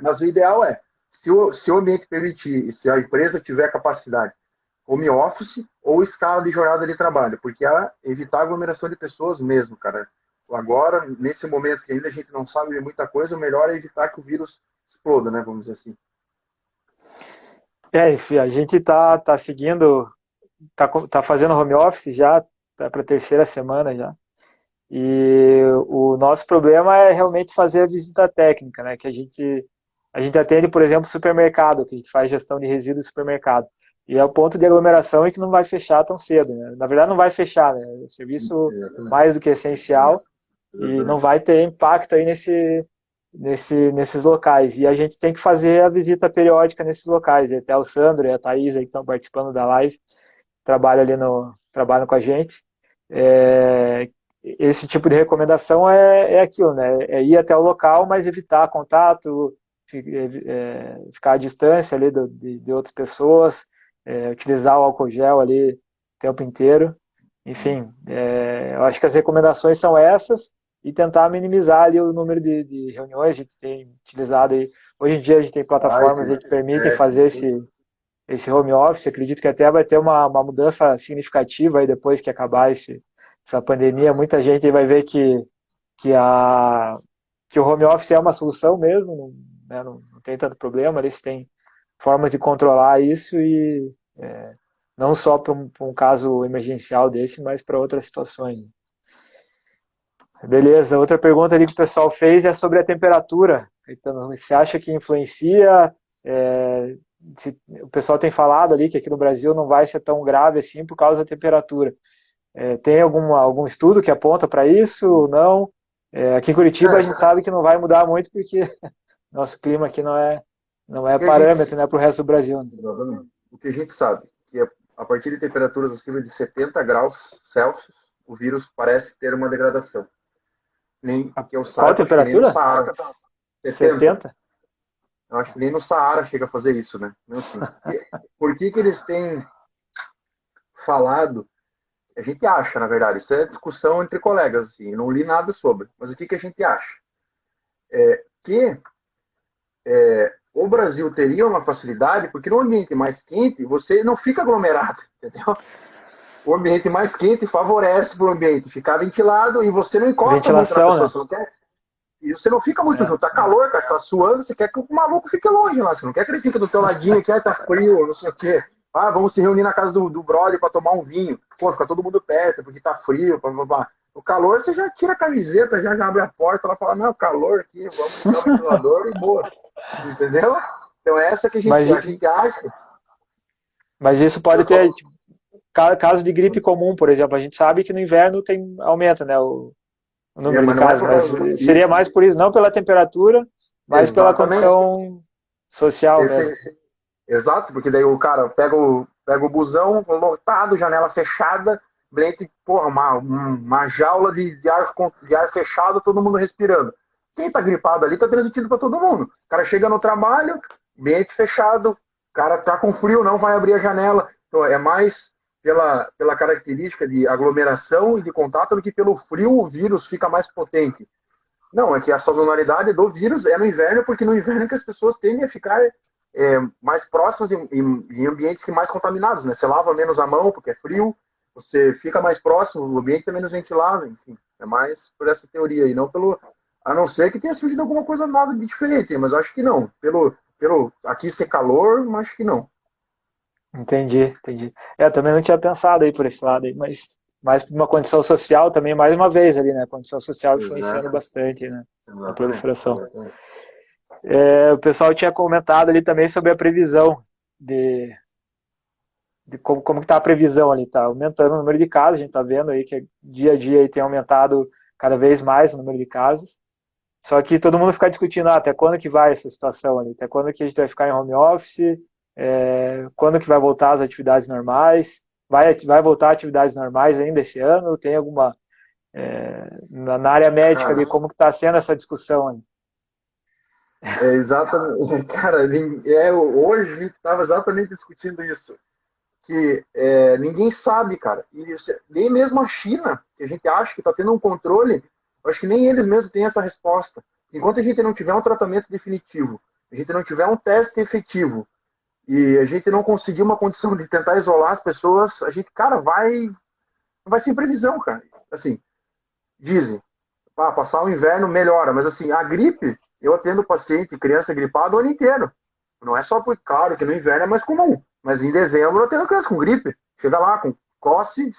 Mas o ideal é, se o ambiente permitir, se a empresa tiver capacidade, home office ou escala de jornada de trabalho, porque evitar aglomeração de pessoas mesmo, cara. Agora, nesse momento que ainda a gente não sabe de muita coisa, o melhor é evitar que o vírus exploda, né, vamos dizer assim. Enfim, a gente tá seguindo, tá fazendo home office já, tá para a terceira semana já. E o nosso problema é realmente fazer a visita técnica, né? Que a gente atende, por exemplo, supermercado, que a gente faz gestão de resíduos de supermercado. E é o ponto de aglomeração é que não vai fechar tão cedo, né? Na verdade, não vai fechar, né? É um serviço mais do que essencial e não vai ter impacto aí nesses locais. E a gente tem que fazer a visita periódica nesses locais. E até o Sandro e a Thaís aí que estão participando da live trabalham com a gente. Esse tipo de recomendação é aquilo, né? É ir até o local, mas evitar contato, ficar à distância ali de outras pessoas, utilizar o álcool gel ali o tempo inteiro. Enfim, eu acho que as recomendações são essas e tentar minimizar ali o número de reuniões. A gente tem utilizado aí, hoje em dia a gente tem plataformas aí que permitem fazer esse home office. Acredito que até vai ter uma mudança significativa aí depois que acabar essa pandemia. Muita gente vai ver que o home office é uma solução mesmo, né, não tem tanto problema, eles têm formas de controlar isso e não só para um caso emergencial desse, mas para outras situações. Beleza, outra pergunta ali que o pessoal fez é sobre a temperatura. Então, você acha que influencia? O pessoal tem falado ali que aqui no Brasil não vai ser tão grave assim por causa da temperatura. Tem algum estudo que aponta para isso? Não? Aqui em Curitiba a gente sabe que não vai mudar muito porque nosso clima aqui não é parâmetro, né, para o resto do Brasil. Exatamente. O que a gente sabe que a partir de temperaturas acima de 70 graus Celsius, o vírus parece ter uma degradação. Nem que eu saiba, qual a temperatura? 70. Eu acho que nem no Saara chega a fazer isso, né? Assim, por que eles têm falado? A gente acha, na verdade, isso é discussão entre colegas, assim, não li nada sobre. Mas o que a gente acha? O Brasil teria uma facilidade, porque no ambiente mais quente, você não fica aglomerado, entendeu? O ambiente mais quente favorece para o ambiente ficar ventilado e você não encosta muito na pessoa, né? Você não quer. E você não fica muito junto. Tá calor, cara, tá suando, você quer que o maluco fique longe lá. Você não quer que ele fique do teu ladinho, que tá frio, não sei o quê. Vamos se reunir na casa do brother para tomar um vinho. Pô, fica todo mundo perto, porque tá frio. Blá, blá, blá. O calor, você já tira a camiseta, já abre a porta, ela fala, não, calor aqui, vamos ligar o ventilador e boa. Entendeu? Então é essa que Mas, a gente acha. mas isso pode ter, tipo, caso de gripe comum, por exemplo. A gente sabe que no inverno aumenta, né, o número de Mas não é casos, por mas causa seria mais por isso, não pela temperatura, mas pela exatamente. condição social mesmo. Exato, porque daí o cara pega o busão lotado, janela fechada, ambiente, porra, uma jaula de ar fechado, todo mundo respirando. Quem tá gripado ali tá transmitindo para todo mundo. O cara chega no trabalho, ambiente fechado, o cara tá com frio, não vai abrir a janela. Então é mais pela característica de aglomeração e de contato do que pelo frio o vírus fica mais potente. Não, é que a sazonalidade do vírus é no inverno, porque no inverno é que as pessoas tendem a ficar mais próximas em ambientes que mais contaminados, né? Você lava menos a mão porque é frio, você fica mais próximo, o ambiente é menos ventilado, enfim. É mais por essa teoria aí, não pelo... A não ser que tenha surgido alguma coisa nada de diferente, mas eu acho que não. Pelo aqui ser calor, eu acho que não. Entendi, entendi. Eu também não tinha pensado aí por esse lado aí, mas mais por uma condição social também, mais uma vez ali, né? A condição social influenciando Exato, bastante, né? Na exatamente, proliferação. exatamente. O pessoal tinha comentado ali também sobre a previsão de, de como que está a previsão ali, tá aumentando o número de casos, a gente está vendo aí que dia a dia aí tem aumentado cada vez mais o número de casos. Só que todo mundo fica discutindo, até quando que vai essa situação ali, até quando que a gente vai ficar em home office, quando que vai voltar às atividades normais, vai voltar atividades normais ainda esse ano, tem alguma, na área médica ali, Cara, como que está sendo essa discussão ali? exatamente. Cara, hoje a gente estava exatamente discutindo isso. Que ninguém sabe, cara. E nem mesmo a China, que a gente acha que está tendo um controle, acho que nem eles mesmos têm essa resposta. Enquanto a gente não tiver um tratamento definitivo, a gente não tiver um teste efetivo e a gente não conseguir uma condição de tentar isolar as pessoas, a gente, cara, vai sem previsão, cara. Assim, dizem, passar o inverno melhora, mas assim, a gripe, eu atendo paciente, criança gripada o ano inteiro. Não é só porque, claro, que no inverno é mais comum, mas em dezembro eu tenho criança com gripe. Chega lá com tosse,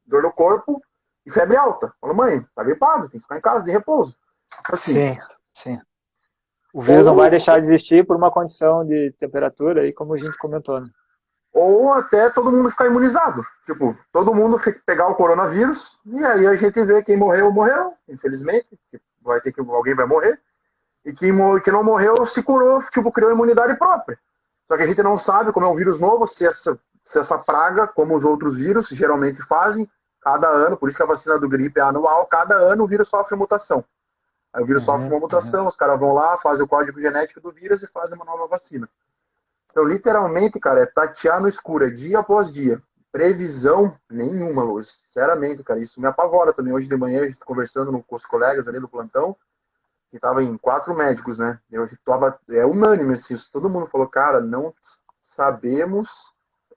dor no corpo e febre alta. Fala, mãe, tá gripado, tem que ficar em casa de repouso. Assim, Sim, sim. O vírus não vai ou, deixar de existir por uma condição de temperatura, aí como a gente comentou, né? ou até todo mundo ficar imunizado. Tipo, todo mundo pegar o coronavírus e aí a gente vê quem morreu, morreu, infelizmente, vai ter que alguém vai morrer. E que não morreu se curou, tipo, criou imunidade própria. Só que a gente não sabe, como é um vírus novo, se essa praga, como os outros vírus geralmente fazem, cada ano, por isso que a vacina do gripe é anual, cada ano o vírus sofre mutação. Aí o vírus sofre Uhum, uma uhum. mutação, os caras vão lá, fazem o código genético do vírus e fazem uma nova vacina. Então, literalmente, cara, é tatear no escuro, é dia após dia. Previsão nenhuma, Luiz. Sinceramente, cara, isso me apavora também. Hoje de manhã, a gente conversando com os colegas ali do plantão, que estava em 4 médicos, né? Eu tava, unânime assim, isso. Todo mundo falou, cara, não sabemos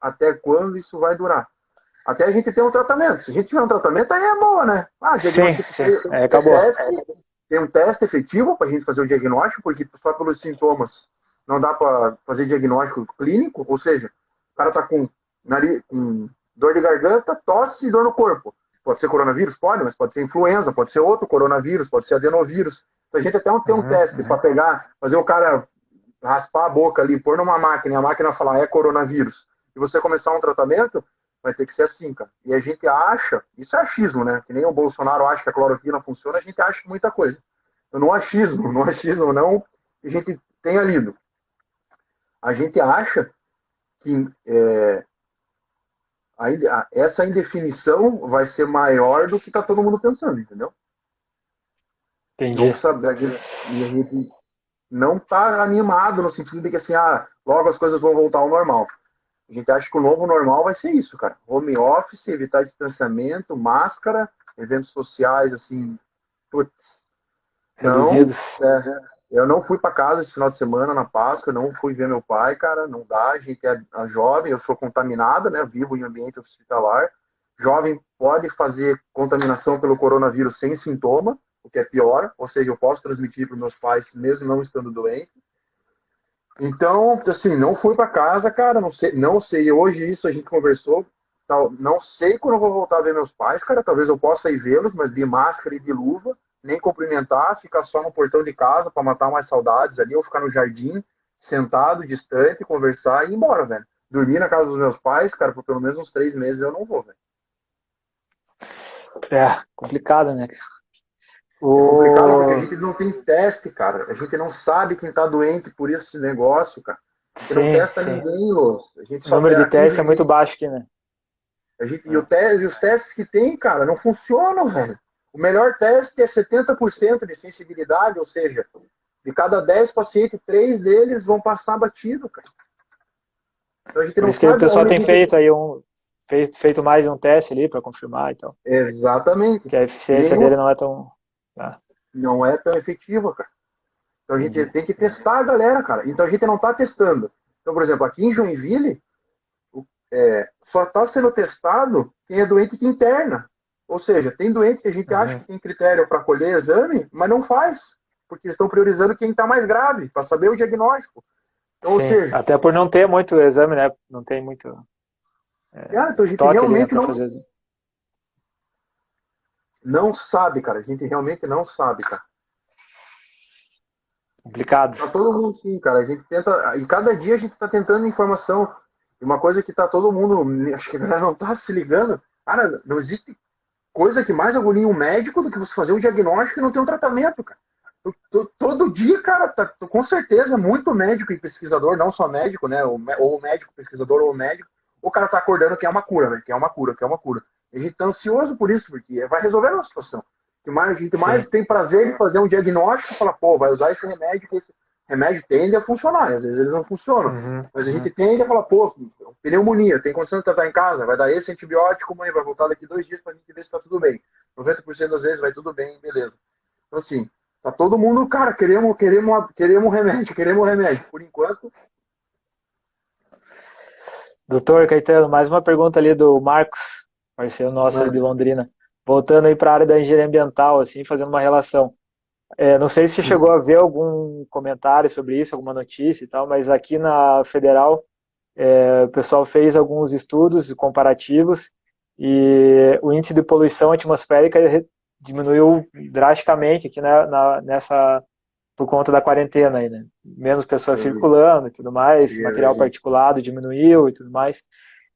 até quando isso vai durar. Até a gente ter um tratamento. Se a gente tiver um tratamento, aí é boa, né? Sim, Diagnóstico sim. Acabou. tem um teste efetivo para a gente fazer o diagnóstico, porque só pelos sintomas não dá para fazer diagnóstico clínico, ou seja, o cara tá com com dor de garganta, tosse e dor no corpo. Pode ser coronavírus? Pode, mas pode ser influenza, pode ser outro coronavírus, pode ser adenovírus. Então, a gente até tem um Uhum, teste para uhum. pegar, fazer o cara raspar a boca ali, pôr numa máquina e a máquina falar é coronavírus, e você começar um tratamento, vai ter que ser assim, cara. E a gente acha, isso é achismo, né? Que nem o Bolsonaro acha que a cloroquina funciona, a gente acha muita coisa. Então, no achismo, não, a gente tenha lido. A gente acha que essa indefinição vai ser maior do que está todo mundo pensando, entendeu? Não Entendi. sabe, e a gente não está animado no sentido de que assim, logo as coisas vão voltar ao normal. A gente acha que o novo normal vai ser isso, cara. Home office, evitar distanciamento, máscara, eventos sociais, assim, putz, não, Reduzidos. eu não fui para casa esse final de semana, na Páscoa, não fui ver meu pai, cara, não dá, a gente é jovem, eu sou contaminada, né, vivo em ambiente hospitalar, jovem pode fazer contaminação pelo coronavírus sem sintoma, o que é pior, ou seja, eu posso transmitir para meus pais mesmo não estando doente. Então, assim, não fui para casa, cara, não sei, hoje isso a gente conversou, tal, não sei quando eu vou voltar a ver meus pais, cara, talvez eu possa ir vê-los, mas de máscara e de luva, nem cumprimentar, ficar só no portão de casa para matar mais saudades ali, ou ficar no jardim, sentado, distante, conversar e ir embora, velho. Dormir na casa dos meus pais, cara, por pelo menos uns 3 meses eu não vou, velho. Complicado, né? É complicado porque a O... gente não tem teste, cara. A gente não sabe quem tá doente por esse negócio, cara. A gente não Sim, testa sim. ninguém, Lô. A gente O só número tem de aqui em testes é muito Joinville. baixo aqui, né? E os testes que tem, cara, não funcionam, velho. O melhor teste é 70% de sensibilidade, ou seja, de cada 10 pacientes, 3 deles vão passar batido, cara. Então a gente Por não isso que o sabe pessoal aonde a tem gente. feito aí feito mais um teste ali para confirmar e tal. Exatamente. Que a E eficiência nenhum dele não é tão. Tá. não é tão efetivo, cara. Então a gente Entendi. tem que testar a galera, cara. Então a gente não tá testando. Então, por exemplo, aqui em Joinville, só está sendo testado quem é doente que interna. Ou seja, tem doente que a gente acha Uhum. que tem critério para colher exame, mas não faz, porque estão priorizando quem está mais grave, para saber o diagnóstico. Então, ou Sim, seja, até por não ter muito exame, né? Não tem muito então a gente estoque ali, né, realmente para fazer. não sabe, cara. A gente realmente não sabe, cara. Complicado. Tá todo mundo sim, cara. A gente tenta, e cada dia a gente está tentando informação. E uma coisa que tá todo mundo, acho que a galera não tá se ligando, cara, não existe coisa que mais agonia um médico do que você fazer um diagnóstico e não ter um tratamento, cara. Todo dia, cara, com certeza, muito médico e pesquisador, não só médico, né? Ou médico, pesquisador, ou médico, o cara tá acordando que é uma cura, né? Que é uma cura, que é uma cura. E a gente tá ansioso por isso, porque vai resolver a situação. A gente mais Sim. tem prazer em fazer um diagnóstico e falar, pô, vai usar esse remédio, que esse remédio tende a funcionar. Às vezes eles não funcionam. Uhum, Mas a uhum. gente tende a falar, pô, pneumonia, tem condição de tratar em casa, vai dar esse antibiótico, mãe, vai voltar daqui 2 dias pra gente ver se tá tudo bem. 90% das vezes vai tudo bem, beleza. Então, assim, tá todo mundo, cara, queremos remédio, queremos remédio. Por enquanto, Doutor Caetano, mais uma pergunta ali do Marcos, parceiro nosso ali de mano, Londrina. Voltando aí para a área da engenharia ambiental, assim, fazendo uma relação. Não sei se você chegou a ver algum comentário sobre isso, alguma notícia e tal, mas aqui na Federal, o pessoal fez alguns estudos comparativos e o índice de poluição atmosférica diminuiu drasticamente aqui nessa por conta da quarentena aí, né? Menos pessoas eu vi, circulando e tudo mais, cheguei a ver material isso. particulado diminuiu e tudo mais.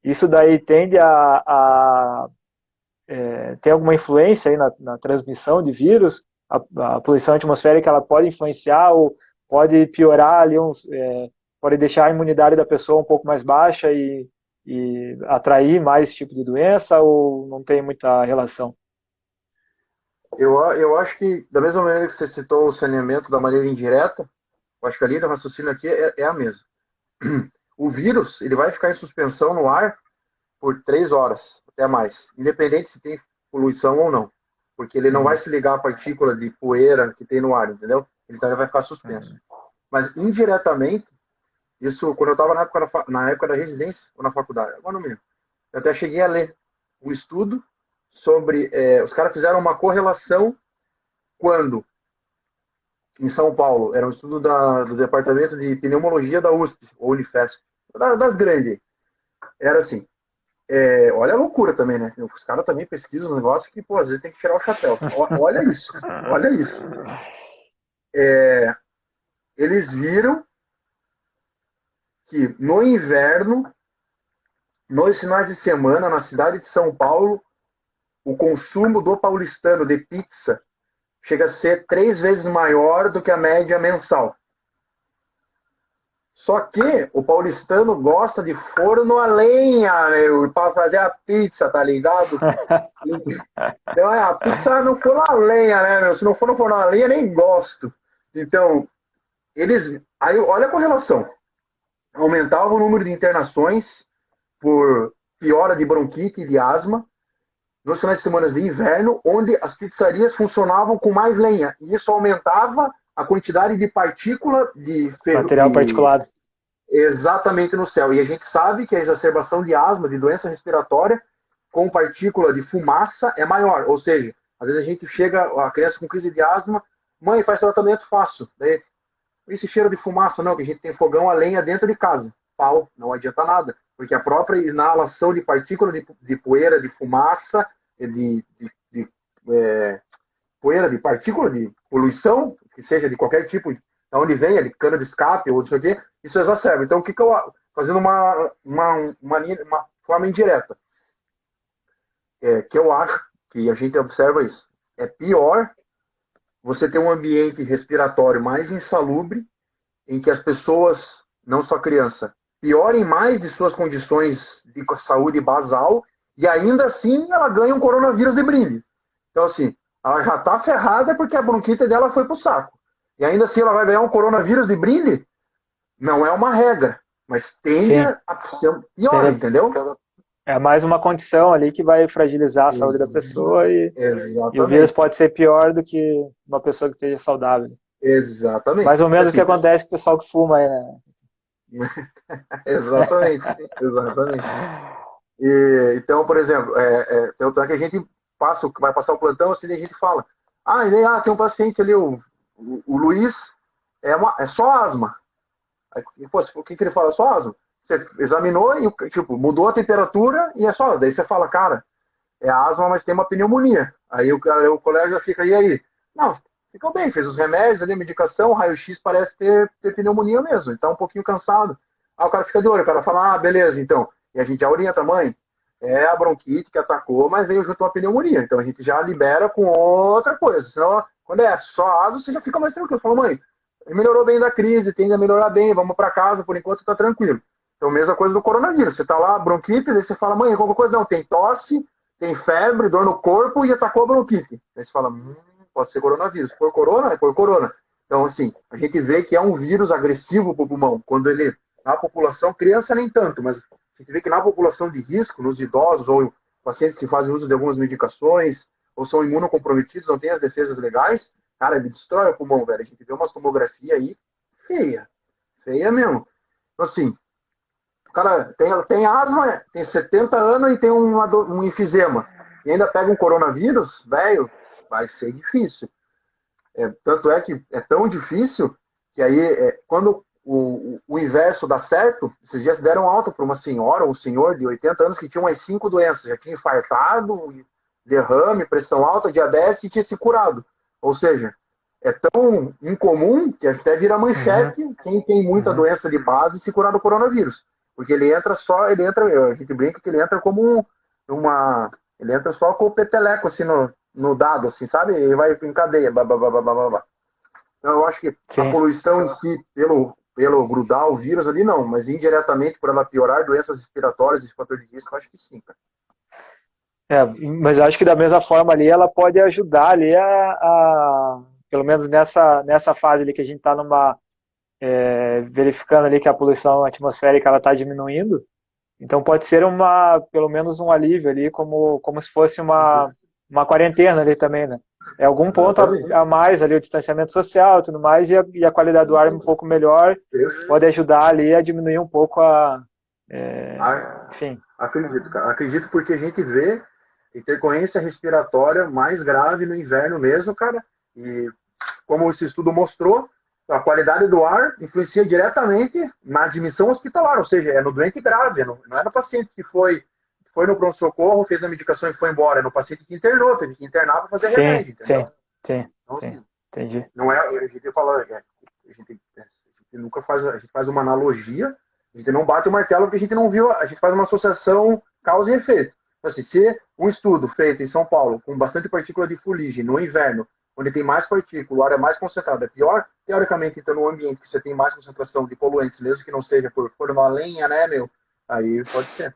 Isso daí tende a ter alguma influência aí na transmissão de vírus? A poluição atmosférica ela pode influenciar ou pode piorar ali pode deixar a imunidade da pessoa um pouco mais baixa e atrair mais esse tipo de doença ou não tem muita relação? Eu acho que, da mesma maneira que você citou o saneamento da maneira indireta, eu acho que a linha de raciocínio aqui é a mesma. O vírus, ele vai ficar em suspensão no ar por 3 horas, até mais, independente se tem poluição ou não. Porque ele não vai Uhum, se ligar à partícula de poeira que tem no ar, entendeu? Ele vai ficar suspenso. uhum, Mas indiretamente, isso quando eu estava na época da residência ou na faculdade, agora não me lembro. Eu até cheguei a ler um estudo sobre. Os caras fizeram uma correlação quando, em São Paulo, era um estudo do departamento de pneumologia da USP, ou Unifesp, das grandes. Era assim: olha a loucura também, né? Os caras também pesquisam um negócio que, pô, às vezes tem que tirar o chapéu. Olha isso, olha isso. Eles viram que no inverno, nos finais de semana, na cidade de São Paulo, o consumo do paulistano de pizza chega a ser 3 vezes maior do que a média mensal. Só que o paulistano gosta de forno a lenha, meu, para fazer a pizza, tá ligado? Então, a pizza não for a lenha, né, meu? Se não for no forno a lenha, nem gosto. Então, eles. Aí, olha a correlação. Aumentava o número de internações por piora de bronquite e de asma nos finais de semana de inverno, onde as pizzarias funcionavam com mais lenha. E isso aumentava a quantidade de partícula de ferro, material particulado. exatamente no céu. E a gente sabe que a exacerbação de asma, de doença respiratória, com partícula de fumaça é maior. Ou seja, às vezes a gente chega, a criança com crise de asma, mãe, faz tratamento fácil. Daí, esse cheiro de fumaça, não, que a gente tem fogão a lenha dentro de casa. Pau, não adianta nada. Porque a própria inalação de partícula de poeira, de fumaça, de poeira, de partícula, de poluição, que seja de qualquer tipo, da onde vem, ali, cana de escape, ou não sei o quê, isso exacerba. Então, o que eu... Fazendo uma forma indireta, que eu acho que a gente observa isso. É pior você ter um ambiente respiratório mais insalubre, em que as pessoas, não só criança, piorem mais de suas condições de saúde basal, e ainda assim ela ganha um coronavírus de brinde. Então, assim, ela já está ferrada porque a bronquite dela foi pro saco. E ainda assim ela vai ganhar um coronavírus de brinde? Não é uma regra, mas tende Sim, a ser pior, entendeu? é mais uma condição ali que vai fragilizar a saúde da pessoa e o vírus Exatamente. pode ser pior do que uma pessoa que esteja saudável. Exatamente. Mais ou menos o que Assim, acontece com o pessoal que fuma aí, né? exatamente. Exatamente. E, então, por exemplo, tanto é que a gente vai passar o plantão, assim, a gente fala, tem um paciente ali, o Luiz, é só asma. Aí, pô, o que ele fala? Só asma. Você examinou e, tipo, mudou a temperatura e é só. Daí você fala, cara, é asma, mas tem uma pneumonia. Aí o colega já fica, e aí? Não, ficou bem, fez os remédios ali, a medicação, raio-x parece ter pneumonia mesmo, ele tá um pouquinho cansado. Aí o cara fica de olho, o cara fala, beleza, então. E a gente já orienta, mãe, é a bronquite que atacou, mas veio junto uma pneumonia. Então a gente já libera com outra coisa. Senão, quando é só asma, você já fica mais tranquilo. Fala, mãe, ele melhorou bem da crise, tende a melhorar bem, vamos para casa, por enquanto tá tranquilo. Então, mesma coisa do coronavírus. Você tá lá, bronquite, daí você fala, mãe, qualquer coisa, não, tem tosse, tem febre, dor no corpo e atacou a bronquite. Aí você fala, pode ser coronavírus. Por corona, é por corona. Então, assim, a gente vê que é um vírus agressivo para o pulmão. Quando ele, na população, criança nem tanto, mas a gente vê que na população de risco, nos idosos ou pacientes que fazem uso de algumas medicações ou são imunocomprometidos, não têm as defesas legais, cara, ele destrói o pulmão, velho. A gente vê uma tomografia aí feia. Feia mesmo. Então, assim, o cara tem asma, tem 70 anos e tem um enfisema. E ainda pega um coronavírus, velho, vai ser difícil. Tanto é que é tão difícil que aí, quando o inverso dá certo, esses dias deram alta para uma senhora, um senhor de 80 anos que tinha umas 5 doenças. Já tinha infartado, derrame, pressão alta, diabetes e tinha se curado. Ou seja, é tão incomum que até vira manchete quem tem muita doença de base se curar do coronavírus. Porque a gente brinca que ele entra como ele entra só com o peteleco, assim, no dado, assim, sabe? E vai em cadeia, blá, blá, blá, blá, blá, blá. Então, eu acho que a Sim. poluição em si, pelo grudar o vírus ali, não, mas indiretamente por ela piorar doenças respiratórias e fator de risco, eu acho que sim, cara. Mas eu acho que da mesma forma ali ela pode ajudar ali pelo menos nessa fase ali que a gente está verificando ali que a poluição atmosférica ela está diminuindo. Então pode ser pelo menos um alívio ali, como se fosse uma quarentena ali também, né? É algum ponto Exatamente. a mais ali, o distanciamento social e tudo mais, e a qualidade do ar um pouco melhor pode ajudar ali a diminuir um pouco enfim. Acredito, cara. Acredito porque a gente vê intercorrência respiratória mais grave no inverno mesmo, cara. E como esse estudo mostrou, a qualidade do ar influencia diretamente na admissão hospitalar, ou seja, é no doente grave, não é no paciente que foi no pronto-socorro, fez a medicação e foi embora, é no paciente que internou, teve que internar para fazer Sim, remédio, entendeu? sim, sim, Então, sim, assim, entendi. não é, a gente fala, a gente nunca faz, a gente faz uma analogia, a gente não bate o martelo porque a gente não viu, a gente faz uma associação causa e efeito. Então, assim, se um estudo feito em São Paulo com bastante partícula de fuligem no inverno, onde tem mais partícula, o ar é mais concentrado, é pior, teoricamente, então, num ambiente que você tem mais concentração de poluentes, mesmo que não seja por forno a lenha, né, meu? Aí pode ser.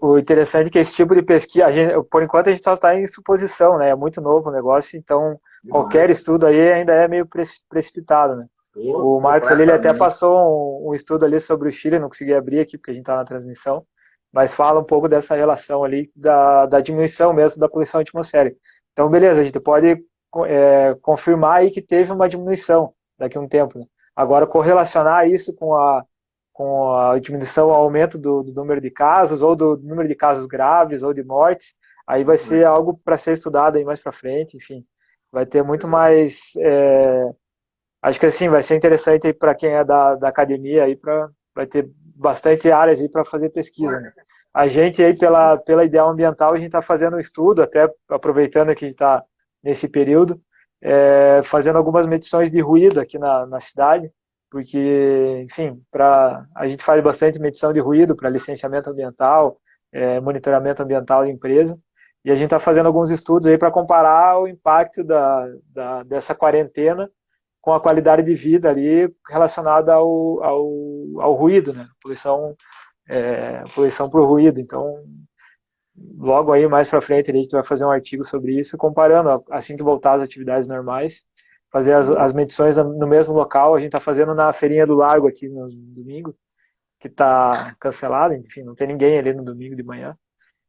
O interessante é que esse tipo de pesquisa, por enquanto a gente só está em suposição, né? É muito novo o negócio, então qualquer Demais. estudo aí ainda é meio precipitado, né? O Marcos ali ele até Completamente. passou um estudo ali sobre o Chile, não consegui abrir aqui porque a gente está na transmissão, mas fala um pouco dessa relação ali da diminuição mesmo da poluição atmosférica. Então, beleza, a gente pode confirmar aí que teve uma diminuição daqui a um tempo, né? Agora, correlacionar isso com a diminuição, o aumento do número de casos, ou do número de casos graves, ou de mortes, aí vai ser algo para ser estudado aí mais para frente, enfim, vai ter muito mais, acho que assim, vai ser interessante para quem é da academia, aí vai ter bastante áreas aí para fazer pesquisa, né? A gente aí, pela Ideal Ambiental, a gente está fazendo um estudo, até aproveitando que a gente está nesse período, fazendo algumas medições de ruído aqui na cidade, porque, enfim, a gente faz bastante medição de ruído para licenciamento ambiental, monitoramento ambiental de empresa, e a gente está fazendo alguns estudos aí para comparar o impacto dessa quarentena com a qualidade de vida ali relacionada ao ruído, né? Poluição por ruído. Então, logo aí mais para frente a gente vai fazer um artigo sobre isso, comparando assim que voltar às atividades normais, fazer as medições no mesmo local. A gente está fazendo na Feirinha do Lago aqui no domingo, que está cancelada, enfim, não tem ninguém ali no domingo de manhã.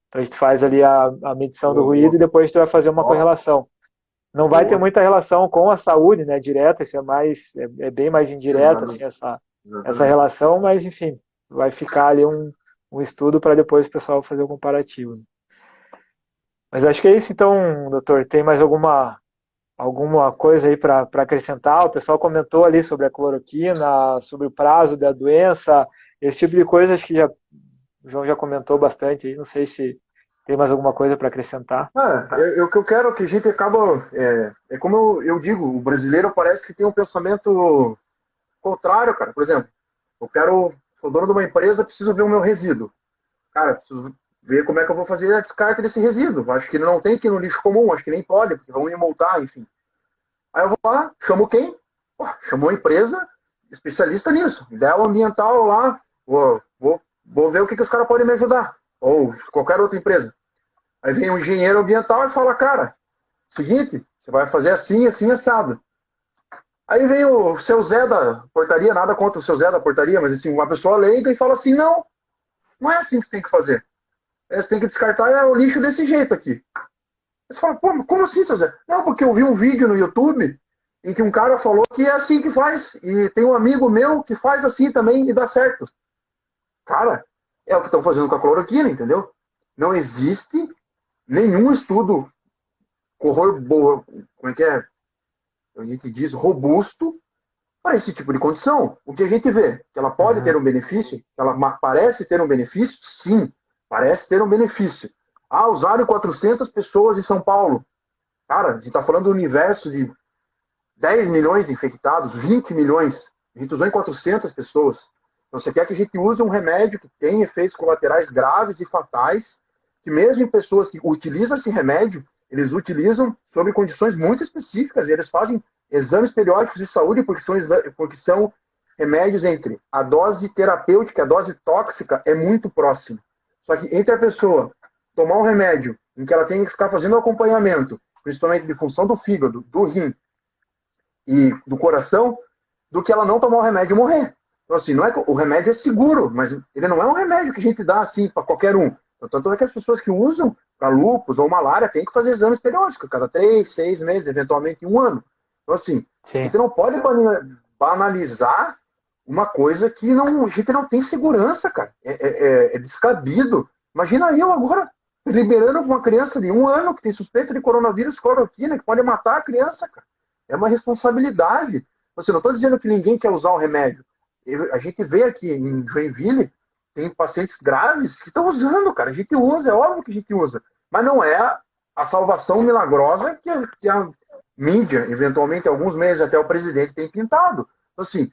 Então a gente faz ali a medição do ruído e depois a gente vai fazer uma correlação. Não vai ter muita relação com a saúde, né, direta, isso é bem mais indireta, assim, essa relação, mas enfim, vai ficar ali um estudo para depois o pessoal fazer o comparativo. Mas acho que é isso então, doutor. Tem mais alguma coisa aí para acrescentar? O pessoal comentou ali sobre a cloroquina, sobre o prazo da doença, esse tipo de coisa, acho que o João já comentou bastante aí, não sei se tem mais alguma coisa para acrescentar. O que eu quero que a gente acaba. Como eu digo, o brasileiro parece que tem um pensamento contrário, cara. Por exemplo, sou dono de uma empresa, preciso ver o meu resíduo. Cara, preciso ver como é que eu vou fazer a descarte desse resíduo. Acho que não tem que ir no lixo comum, acho que nem pode, porque vão me multar, enfim. Aí eu vou lá, chamo quem? Chamou a empresa especialista nisso. Ideal ambiental lá, vou ver o que os caras podem me ajudar. Ou qualquer outra empresa. Aí vem um engenheiro ambiental e fala, cara, seguinte, você vai fazer assim, assim, assado. Aí vem o seu Zé da portaria, nada contra o seu Zé da portaria, mas assim, uma pessoa leiga e fala assim, não é assim que você tem que fazer. Você tem que descartar o lixo desse jeito aqui. Você fala, pô, como assim, seu Zé? Não, porque eu vi um vídeo no YouTube em que um cara falou que é assim que faz. E tem um amigo meu que faz assim também e dá certo. Cara, é o que estão fazendo com a cloroquina, entendeu? Não existe nenhum estudo como é que é? A gente diz robusto para esse tipo de condição. O que a gente vê? Que ela pode ter um benefício? Que ela parece ter um benefício? Sim, parece ter um benefício. Usaram 400 pessoas em São Paulo. Cara, a gente está falando do universo de 10 milhões de infectados, 20 milhões. A gente usou em 400 pessoas. Então, você quer que a gente use um remédio que tem efeitos colaterais graves e fatais, que mesmo em pessoas que utilizam esse remédio, eles utilizam sob condições muito específicas, e eles fazem exames periódicos de saúde, porque são remédios entre a dose terapêutica e a dose tóxica é muito próxima. Só que entre a pessoa tomar um remédio em que ela tem que ficar fazendo acompanhamento, principalmente de função do fígado, do rim e do coração, do que ela não tomar o remédio e morrer. Então, assim, não é que o remédio é seguro, mas ele não é um remédio que a gente dá assim para qualquer um. Tanto é que as pessoas que usam para lúpus ou malária têm que fazer exames periódicos, cada 3, 6 meses, eventualmente em um ano. Então, assim, a gente não pode banalizar uma coisa que a gente não tem segurança, cara. É descabido. Imagina eu agora liberando uma criança de 1 ano que tem suspeita de coronavírus, cloroquina, que pode matar a criança, cara. É uma responsabilidade. Assim, não estou dizendo que ninguém quer usar o remédio. A gente vê aqui em Joinville, tem pacientes graves que estão usando, cara. A gente usa, é óbvio que a gente usa. Mas não é a salvação milagrosa que a mídia, eventualmente, alguns meses até o presidente tem pintado. Então, assim,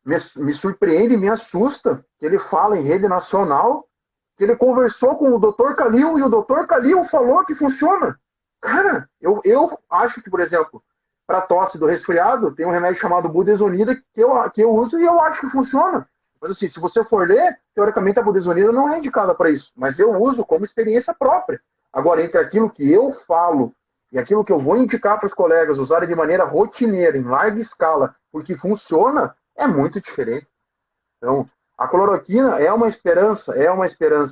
me surpreende, me assusta que ele fala em rede nacional que ele conversou com o Dr. Calil e o Dr. Calil falou que funciona. Cara, eu acho que, por exemplo, para tosse do resfriado, tem um remédio chamado budesonida que eu uso e eu acho que funciona. Mas assim, se você for ler, teoricamente a budesonida não é indicada para isso. Mas eu uso como experiência própria. Agora, entre aquilo que eu falo e aquilo que eu vou indicar para os colegas usarem de maneira rotineira, em larga escala, porque funciona, é muito diferente. Então, a cloroquina é uma esperança,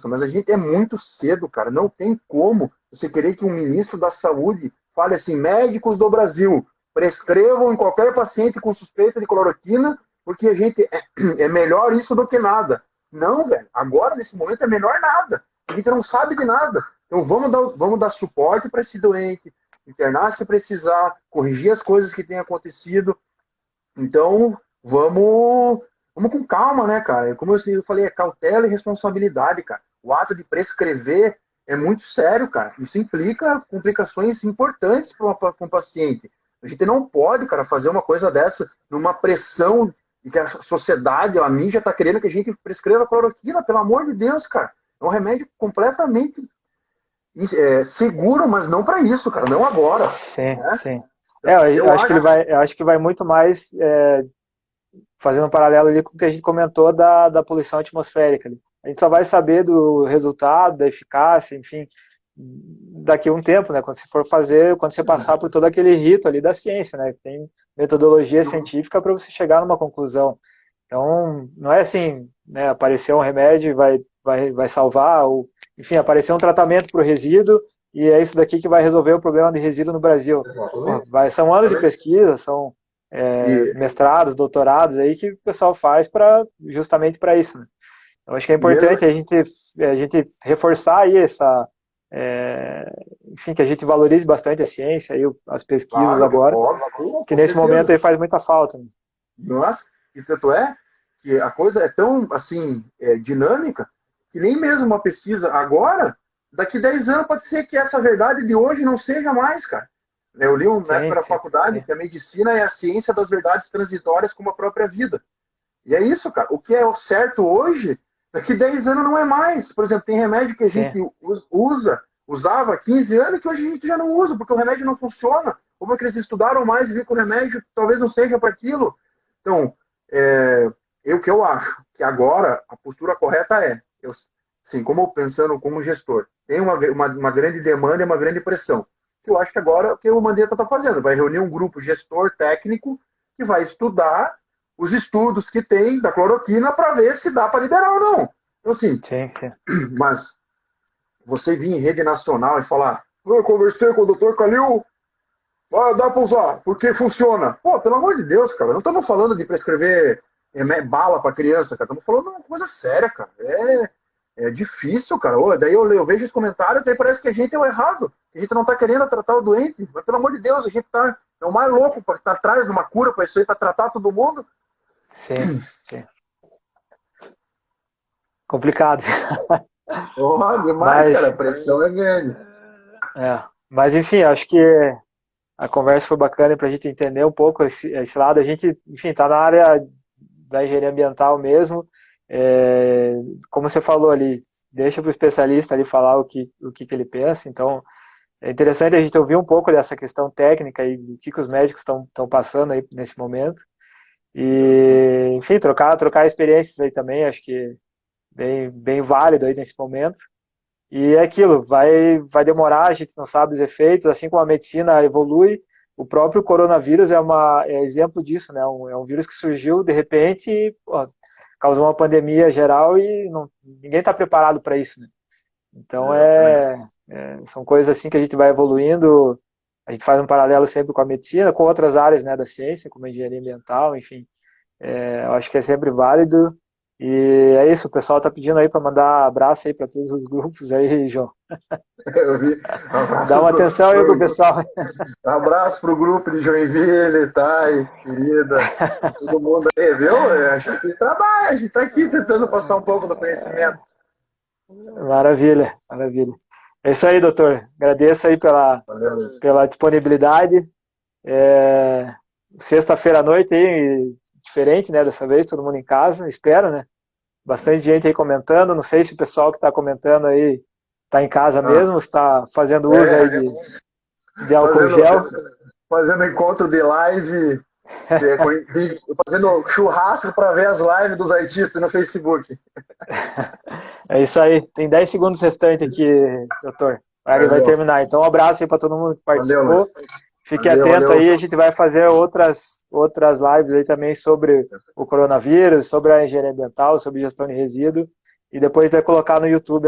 mas a gente é muito cedo, cara. Não tem como você querer que um ministro da Saúde fale assim, médicos do Brasil, prescrevam em qualquer paciente com suspeita de cloroquina, porque a gente é melhor isso do que nada. Não, velho. Agora, nesse momento, é melhor nada. A gente não sabe de nada. Então, vamos dar suporte para esse doente, internar se precisar, corrigir as coisas que têm acontecido. Então, vamos com calma, né, cara? Como eu falei, é cautela e responsabilidade, cara. O ato de prescrever é muito sério, cara. Isso implica complicações importantes para um paciente. A gente não pode, cara, fazer uma coisa dessa numa pressão e que a sociedade, a mídia está querendo que a gente prescreva cloroquina, pelo amor de Deus, cara. É um remédio completamente seguro, mas não para isso, cara, não agora. Sim, Né? sim. Eu acho que vai muito mais fazendo um paralelo ali com o que a gente comentou da poluição atmosférica. Ali. A gente só vai saber do resultado, da eficácia, enfim, daqui a um tempo, né? Quando você passar por todo aquele rito ali da ciência, né? Tem metodologia científica para você chegar numa conclusão. Então, não é assim, né? Apareceu um remédio e vai salvar, ou, enfim, apareceu um tratamento para o resíduo e é isso daqui que vai resolver o problema de resíduo no Brasil. São anos de pesquisa, são mestrados, doutorados aí que o pessoal faz justamente para isso. Né? Eu acho que é importante a gente reforçar aí enfim, que a gente valorize bastante a ciência e as pesquisas agora, que nesse momento aí faz muita falta. Né? Nossa, e tanto é que a coisa é tão, assim, dinâmica, que nem mesmo uma pesquisa agora, daqui 10 anos pode ser que essa verdade de hoje não seja mais, cara. Eu li na época da faculdade que a medicina é a ciência das verdades transitórias como a própria vida. E é isso, cara. O que é o certo hoje, daqui 10 anos não é mais. Por exemplo, tem remédio que a gente usava há 15 anos que hoje a gente já não usa, porque o remédio não funciona. Como é que eles estudaram mais e viram que o remédio talvez não seja para aquilo? Então, o que eu acho que agora a postura correta assim, como pensando como gestor, tem uma grande demanda e uma grande pressão. Eu acho que agora o que o Mandetta está fazendo, vai reunir um grupo gestor técnico que vai estudar os estudos que tem da cloroquina para ver se dá para liberar ou não. Então, assim, mas você vir em rede nacional e falar, eu conversei com o Dr. Calil, dá para usar, porque funciona. Pô, pelo amor de Deus, cara, não estamos falando de prescrever bala para criança, cara, estamos falando de uma coisa séria, cara. É difícil, cara. Daí eu vejo os comentários, daí parece que a gente é o errado, que a gente não está querendo tratar o doente, mas pelo amor de Deus, a gente é o mais louco para estar atrás de uma cura para isso aí, para tratar todo mundo. Sim. Complicado. Demais, cara, a pressão é grande. Mas enfim, acho que a conversa foi bacana para a gente entender um pouco esse lado. A gente, enfim, está na área da engenharia ambiental mesmo. Como você falou ali, deixa para o especialista ali falar o que ele pensa. Então, é interessante a gente ouvir um pouco dessa questão técnica e do que os médicos estão passando aí nesse momento. E, enfim, trocar experiências aí também, acho que bem válido aí nesse momento. E é aquilo, vai demorar, a gente não sabe os efeitos, assim como a medicina evolui, o próprio coronavírus é exemplo disso, né? É um vírus que surgiu de repente e causou uma pandemia geral e ninguém está preparado para isso, né? Então são coisas assim que a gente vai evoluindo, a gente faz um paralelo sempre com a medicina, com outras áreas, né, da ciência, como a engenharia ambiental, enfim. Eu acho que é sempre válido. E é isso, o pessoal tá pedindo aí para mandar abraço aí para todos os grupos aí, João. Eu vi. Dá uma atenção aí pro pessoal. Abraço pro grupo de Joinville, Thay, querida, todo mundo aí, viu? A gente trabalha, a gente tá aqui tentando passar um pouco do conhecimento. Maravilha. É isso aí, doutor. Agradeço aí pela disponibilidade. Sexta-feira à noite aí, diferente, né, dessa vez, todo mundo em casa, espero, né? Bastante gente aí comentando, não sei se o pessoal que está comentando aí está em casa mesmo, está fazendo uso aí de álcool gel. Fazendo encontro de live, fazendo churrasco para ver as lives dos artistas no Facebook. É isso aí, tem 10 segundos restantes aqui, doutor. Vai terminar, então um abraço aí para todo mundo que participou. Fique atento aí, a gente vai fazer outras lives aí também sobre o coronavírus, sobre a engenharia ambiental, sobre gestão de resíduo, e depois vai colocar no YouTube